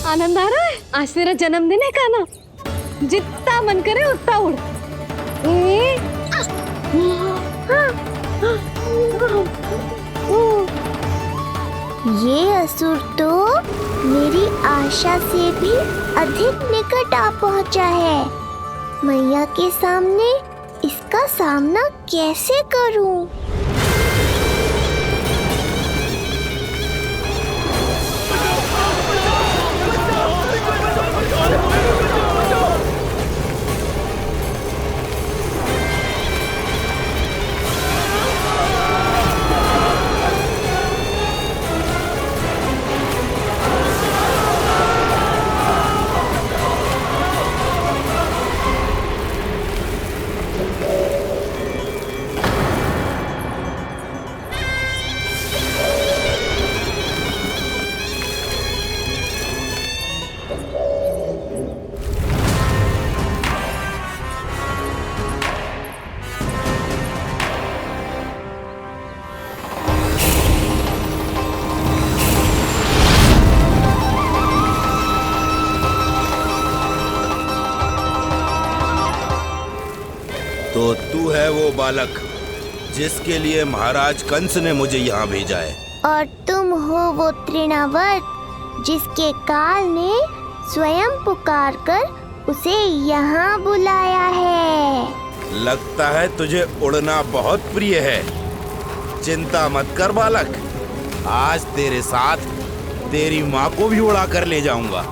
आनंद आ रहा है? आज तेरा जन्मदिन है कान्हा, जितना मन करे उतना उड़। ये असुर तो मेरी आशा से भी अधिक निकट आ पहुंचा है। मैया के सामने इसका सामना कैसे करूं? तो तू है वो बालक जिसके लिए महाराज कंस ने मुझे यहाँ भेजा है। और तुम हो वो तृणावर्त जिसके काल ने स्वयं पुकार कर उसे यहाँ बुलाया है। लगता है तुझे उड़ना बहुत प्रिय है। चिंता मत कर बालक, आज तेरे साथ तेरी माँ को भी उड़ा कर ले जाऊंगा।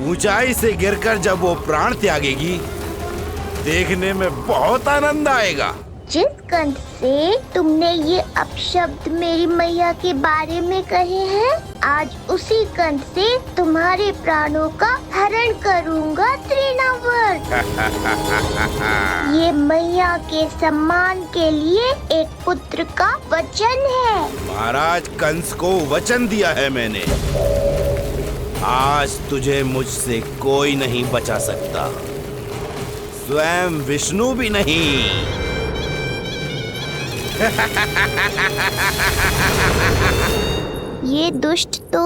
ऊंचाई से गिरकर जब वो प्राण त्यागेगी देखने में बहुत आनंद आएगा। जिस कंठ से तुमने ये अपशब्द मेरी मैया के बारे में कहे हैं, आज उसी कंठ से तुम्हारे प्राणों का हरण करूंगा तृणावर्त। ये मैया के सम्मान के लिए एक पुत्र का वचन है। महाराज कंस को वचन दिया है मैंने। आज तुझे मुझसे कोई नहीं बचा सकता, स्वयं विष्णु भी नहीं। ये दुष्ट तो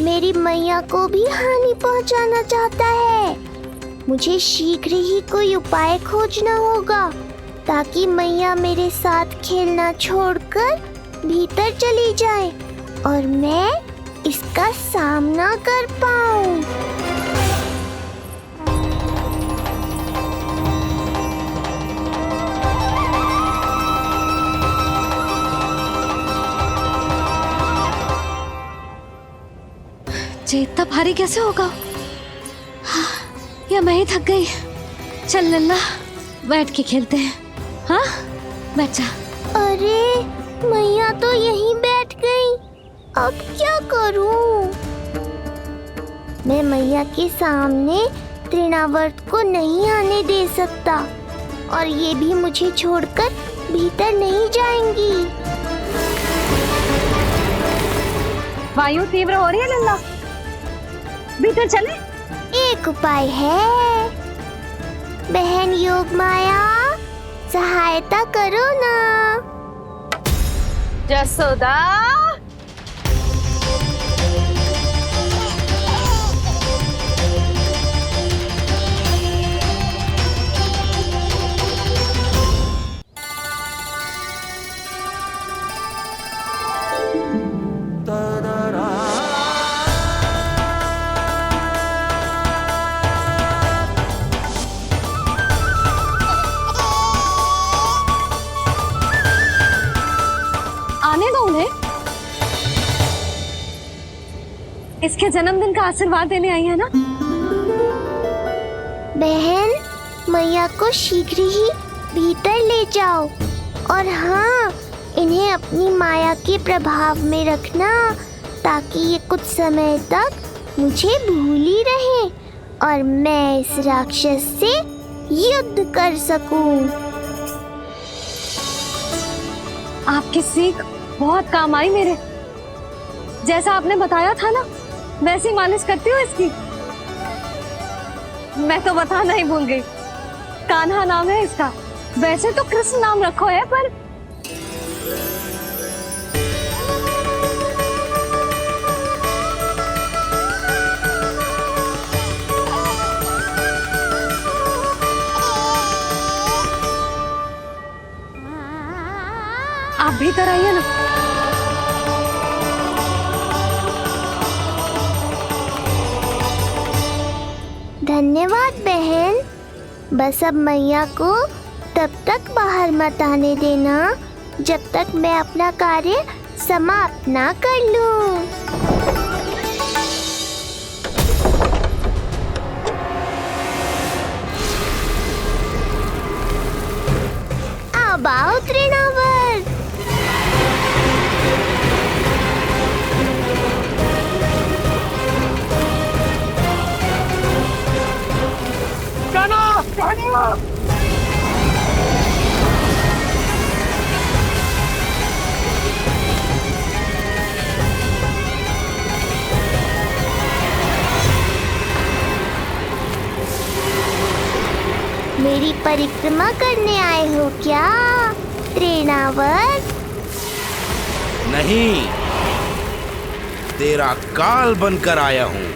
मेरी मैया को भी हानि पहुंचाना चाहता है। मुझे शीघ्र ही कोई उपाय खोजना होगा ताकि मैया मेरे साथ खेलना छोड़कर भीतर चली जाए और मैं इसका सामना कर पाऊं। ये इतना भारी कैसे होगा? हाँ, या मैं ही थक गई। चल लल्ला, बैठ के खेलते हैं। हाँ, बैठ जा। अरे मैया तो यहीं बैठ गई, अब क्या करूं? मैं मैया के सामने तृणावर्त को नहीं आने दे सकता और ये भी मुझे छोड़कर भीतर नहीं जाएंगी। वायु तीव्र हो रही है लल्ला, भीतर चले। एक उपाय है, बहन योग माया, सहायता करो ना। जसोदा, आने दो उन्हें। इसके जन्मदिन का आशीर्वाद देने आई है ना। बहन, मैया को शीघ्र ही भीतर ले जाओ और हाँ, इन्हें अपनी माया के प्रभाव में रखना ताकि ये कुछ समय तक मुझे भूल ही रहे और मैं इस राक्षस से युद्ध कर सकूं। आपकी सीख बहुत काम आई मेरे। जैसा आपने बताया था ना, वैसी मालिश करती हूँ इसकी। मैं तो बताना ही भूल गई, कान्हा नाम है इसका। वैसे तो कृष्ण नाम रखो है, पर आप भीतर आइए ना। धन्यवाद बहन। बस अब मैया को तब तक बाहर मत आने देना जब तक मैं अपना कार्य समाप्त ना कर लूं। अब आओ तृणावर्त। मेरी परिक्रमा करने आए हो क्या तृणावर्त? नहीं, तेरा काल बनकर आया हूं।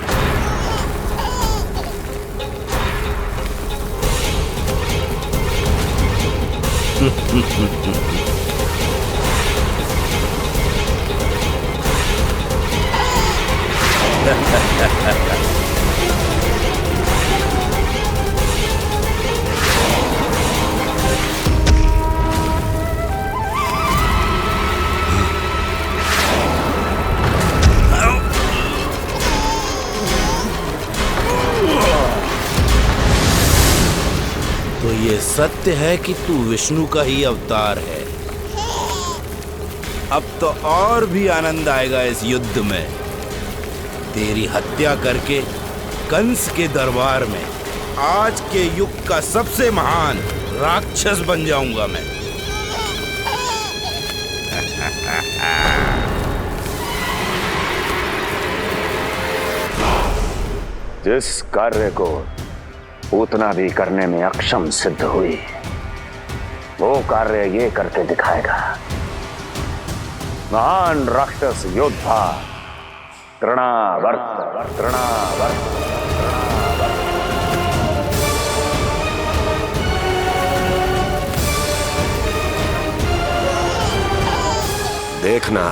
तो ये सत्य है कि तू विष्णु का ही अवतार है। अब तो और भी आनंद आएगा इस युद्ध में। तेरी हत्या करके कंस के दरबार में आज के युग का सबसे महान राक्षस बन जाऊंगा मैं। जिस कार्य को उतना भी करने में अक्षम सिद्ध हुई, वो कार्य ये करके दिखाएगा। महान राक्षस योद्धा तृणावर्त। देखना,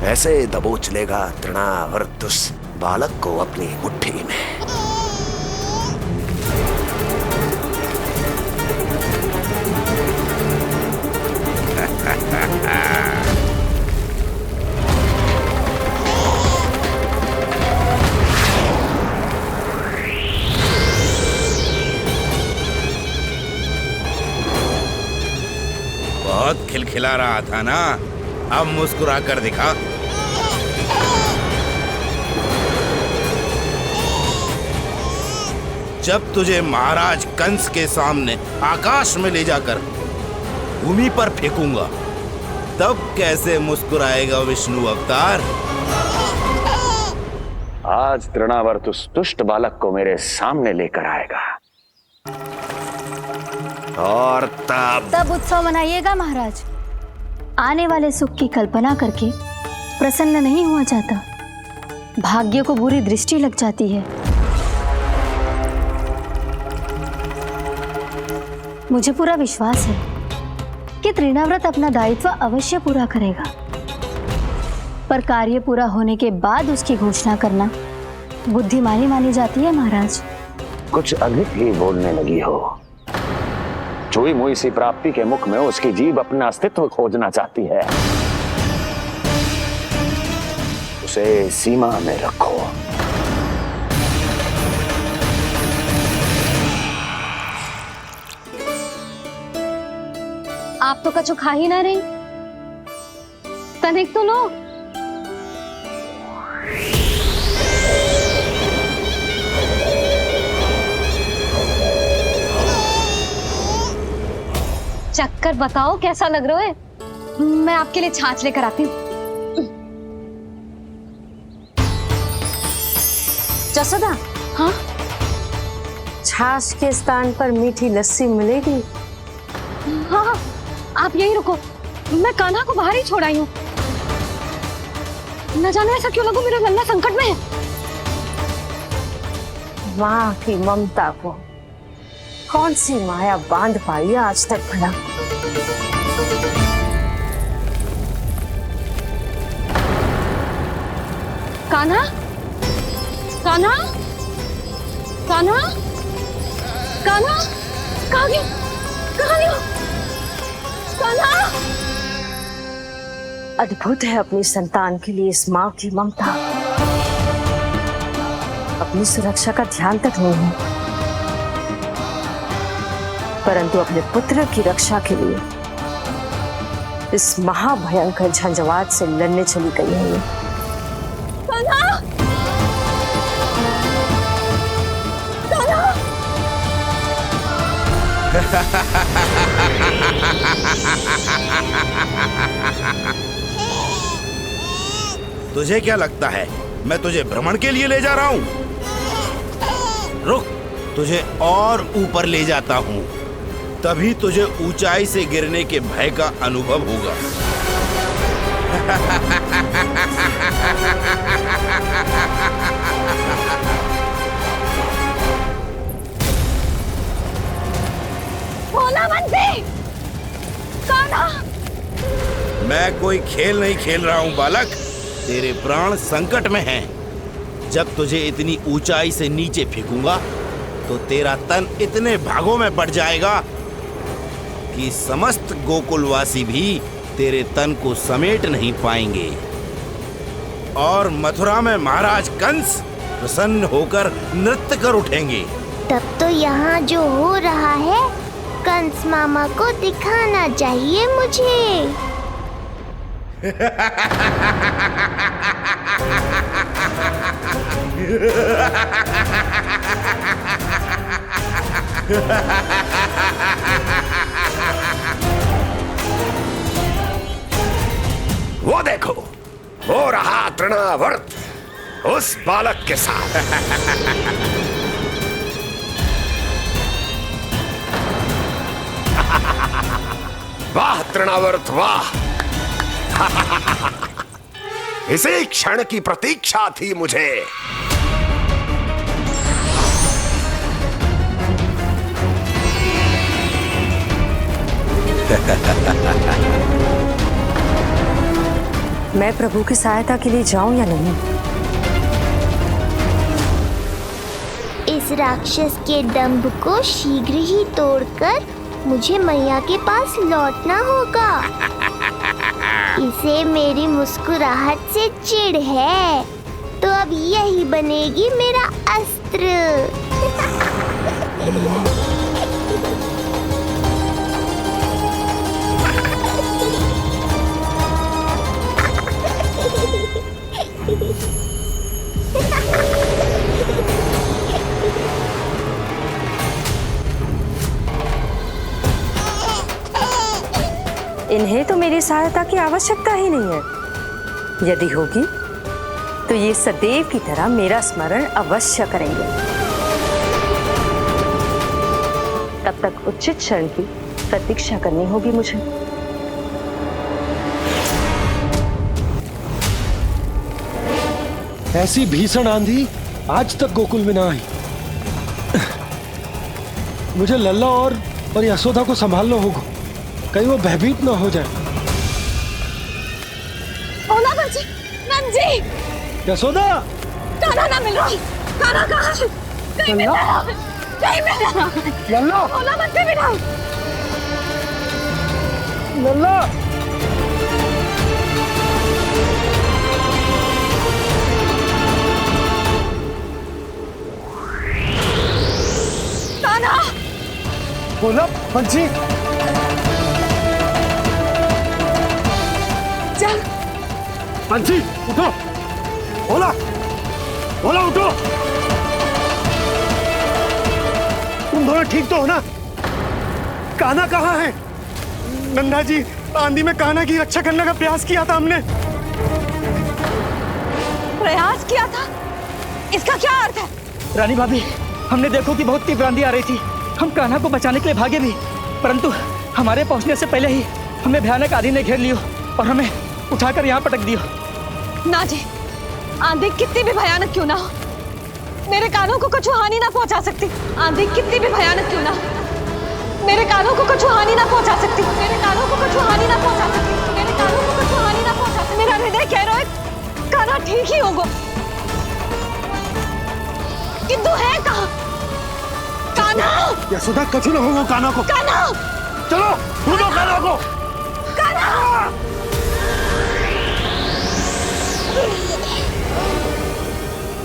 ऐसे दबोच लेगा तृणावर्त उस बालक को अपनी मुट्ठी में। खिला रहा था ना, अब मुस्कुरा कर दिखा। जब तुझे महाराज कंस के सामने आकाश में ले जाकर भूमि पर फेंकूंगा, तब कैसे मुस्कुराएगा विष्णु अवतार? आज तृणावर्त उस दुष्ट बालक को मेरे सामने लेकर आएगा और तब उत्सव मनाइएगा महाराज। आने वाले सुख की कल्पना करके प्रसन्न नहीं हुआ जाता, भाग्य को बुरी दृष्टि लग जाती है। मुझे पूरा विश्वास है कि तृणाव्रत अपना दायित्व अवश्य पूरा करेगा, पर कार्य पूरा होने के बाद उसकी घोषणा करना बुद्धिमानी मानी जाती है महाराज। कुछ अधिक ही बोलने लगी हो। चुई मुई सी प्राप्ति के मुख में उसकी जीभ अपना अस्तित्व खोजना चाहती है। उसे सीमा में रखो। आप तो कछु खा ही ना रही, तनिक तो लो। चक्कर बताओ कैसा लग रहा है? मैं आपके लिए छाछ लेकर आती हूँ। जसोदा, हाँ? छाछ के स्थान पर मीठी लस्सी मिलेगी। हाँ, आप यही रुको, मैं कान्हा को बाहर ही छोड़ आई हूँ। न जाने ऐसा क्यों लगो मेरा लल्ला संकट में है। माँ की ममता को कौन सी माया बांध पाई है आज तक भला? कान्हा, कान्हा, कान्हा, कान्हा, कहाँ गया? कहाँ गया? कान्हा! अद्भुत है अपनी संतान के लिए इस माँ की ममता। अपनी सुरक्षा का ध्यान तक नहीं है, परंतु अपने पुत्र की रक्षा के लिए इस महाभयंकर झंझावात से लड़ने चली गई है ये। कान्हा! कान्हा! तुझे क्या लगता है मैं तुझे भ्रमण के लिए ले जा रहा हूँ? रुक, तुझे और ऊपर ले जाता हूँ, तभी तुझे ऊंचाई से गिरने के भय का अनुभव होगा। भोला बंसी! कान्हा! मैं कोई खेल नहीं खेल रहा हूँ बालक, तेरे प्राण संकट में हैं। जब तुझे इतनी ऊंचाई से नीचे फेंकूंगा तो तेरा तन इतने भागों में बढ़ जाएगा कि समस्त गोकुलवासी भी तेरे तन को समेट नहीं पाएंगे और मथुरा में महाराज कंस प्रसन्न होकर नृत्य कर उठेंगे। तब तो यहाँ जो हो रहा है कंस मामा को दिखाना चाहिए मुझे। वो देखो, हो रहा तृणावर्त उस बालक के साथ। वाह तृणावर्त वाह! इसी क्षण की प्रतीक्षा थी मुझे। मैं प्रभु की सहायता के लिए जाऊं या नहीं? इस राक्षस के दंभ को शीघ्र ही तोड़कर मुझे मैया के पास लौटना होगा। इसे मेरी मुस्कुराहट से चिढ़ है, तो अब यही बनेगी मेरा अस्त्र। इन्हें तो मेरी सहायता की आवश्यकता ही नहीं है। यदि होगी तो ये सदैव की तरह मेरा स्मरण अवश्य करेंगे। तब तक उचित क्षण की प्रतीक्षा करनी होगी मुझे। ऐसी भीषण आंधी आज तक गोकुल में ना आई। मुझे लल्ला और यशोदा को संभालना होगा, कहीं वो भयभीत ना हो जाए। ओला बंजी, नंजी, यशोदा, कान्हा ना मिल रहा। कान्हा कहाँ है? कहीं मिल रहा है? कहीं मिल रहा है? लल्ला, ओला बंजी मिला। लल्ला, कान्हा, बोला बंसी। चल बंसी, उठो। बोला, बोला उठो। तुम दोनों ठीक तो हो ना? कान्हा कहाँ है? नंदा जी, आंधी में कान्हा की रक्षा करने का प्रयास किया था हमने। प्रयास किया था? इसका क्या अर्थ है? रानी भाभी, हमने देखो कि बहुत तीव्र आंधी आ रही थी। हम कान्हा को बचाने के लिए भागे भी, परंतु हमारे पहुंचने से पहले ही हमें भयानक आंधी ने घेर लियो और हमें उठाकर यहाँ पटक दियो। ना जी, आंधी कितनी भी भयानक क्यों ना हो, मेरे कानों को कुछ हानि ना पहुंचा सकती। आंधी कितनी भी भयानक क्यों ना हो, मेरे कानों को कुछ हानि ना पहुंचा सकती। मेरे कानों को कुछ हानि ना पहुंचा सकती। मेरे कानों को कुछ हानि ना पहुंचा सकती। मेरा हृदय कह रहा है कान्हा ठीक ही होगा, किंतु है कहाँ कान्हा? यशोदा, कछु ना होगा कान्हा को। कान्हा, चलो ढूंढो कान्हा को। कान्हा,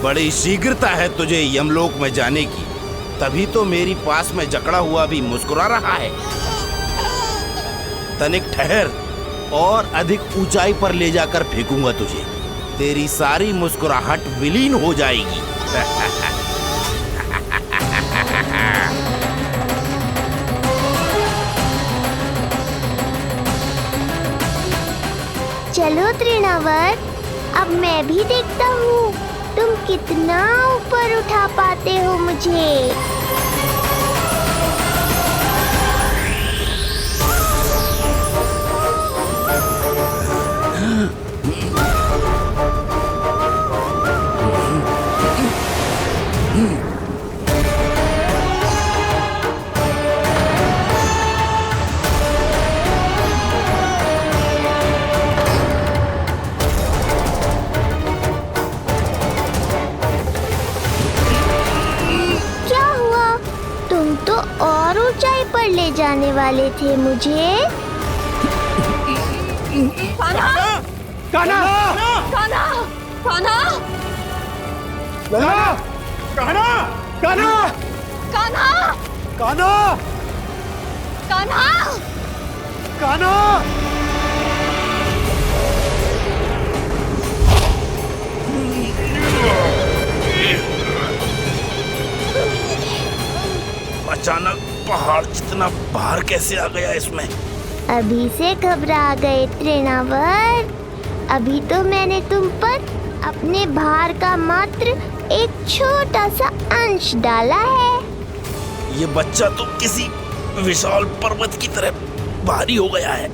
बड़ी शीघ्रता है तुझे यमलोक में जाने की, तभी तो मेरी पास में जकड़ा हुआ भी मुस्कुरा रहा है। तनिक ठहर और अधिक ऊंचाई पर ले जाकर फेंकूंगा तुझे, तेरी सारी मुस्कुराहट विलीन हो जाएगी। चलो तृणावर्त, अब मैं भी देखता हूँ तुम कितना ऊपर उठा पाते हो मुझे। और ऊंचाई पर ले जाने वाले थे मुझे। कान्हा, कान्हा, कान्हा, कान्हा, कान्हा, कान्हा, कान्हा, कान्हा, कान्हा, कान्हा, कान्हा। अचानक पहाड़ जितना भार कैसे आ गया इसमें? अभी से घबरा गए तृणावर्त, अभी तो मैंने तुम पर अपने भार का मात्र एक छोटा सा अंश डाला है। ये बच्चा तो किसी विशाल पर्वत की तरह भारी हो गया है।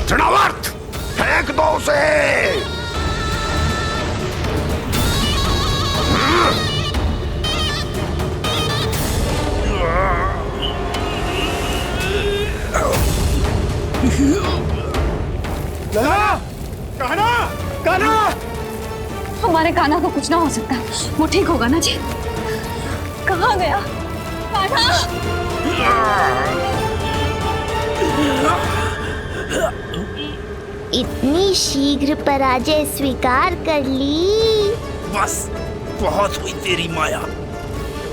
तृणावर्त, फेंक दो उसे। कान्हा, कान्हा, हमारे कान्हा को कुछ ना हो सकता, वो ठीक होगा ना जी? कहाँ गया कान्हा? इतनी शीघ्र पराजय स्वीकार कर ली। बस बहुत हुई तेरी माया,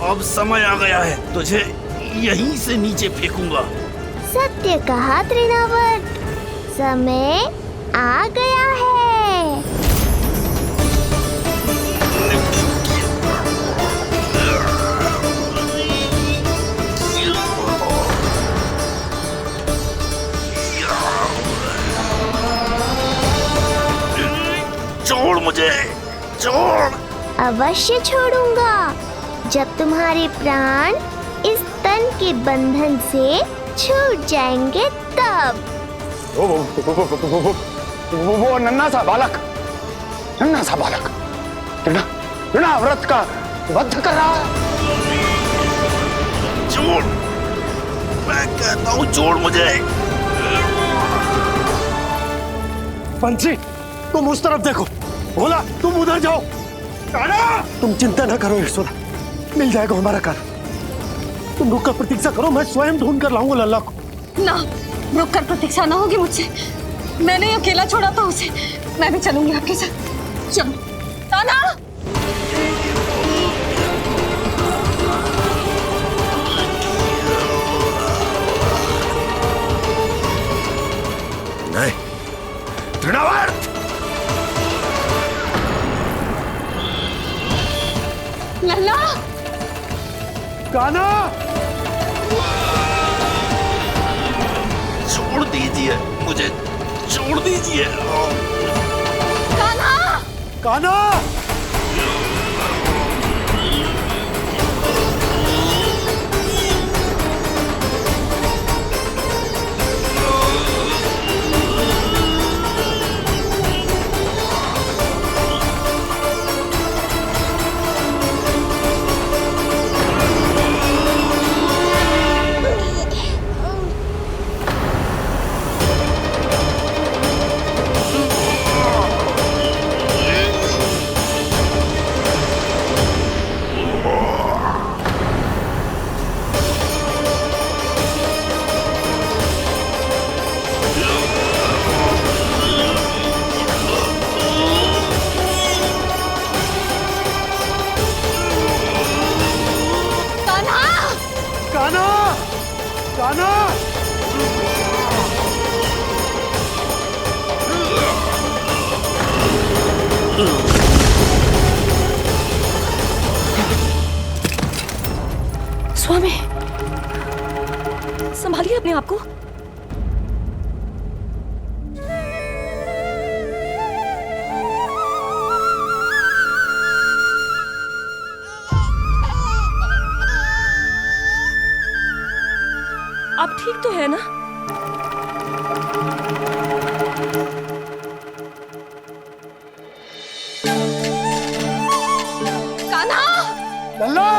अब समय आ गया है, तुझे यहीं से नीचे फेंकूंगा। सत्य कहा तृणावर्त, समय आ गया है। मुझे, छोड़। अवश्य छोड़ूंगा जब तुम्हारे प्राण इस तन के बंधन से छूट जाएंगे तब। वो नन्हा सा बालक व्रत का वध कर रहा है। छोड़, मैं कहता हूँ छोड़ मुझे। पंछी, तुम उस तरफ देखो। भोला, तुम उधर जाओ। तुम चिंता न करो यशोदा, मिल जाएगा हमारा कार। तुम रुक कर प्रतीक्षा करो, मैं स्वयं ढूंढ कर लाऊंगा लल्ला को। ना, रुक कर प्रतीक्षा ना होगी मुझसे। मैंने अकेला छोड़ा था उसे, मैं भी चलूंगी आपके साथ। चलो ताना। नहीं, तृणावर्त। लल्ला, कान्हा, छोड़ दीजिए मुझे, छोड़ दीजिए। कान्हा, कान्हा। स्वामी, संभालिए अपने आप को। आप ठीक तो है ना? कान्हा! लल्ला!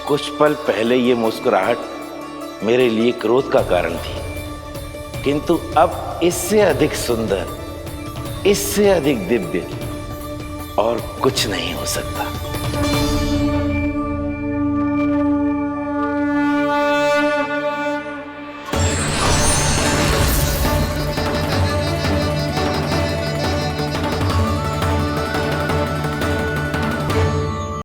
कुछ पल पहले ये मुस्कुराहट मेरे लिए क्रोध का कारण थी, किंतु अब इससे अधिक सुंदर, इससे अधिक दिव्य और कुछ नहीं हो सकता।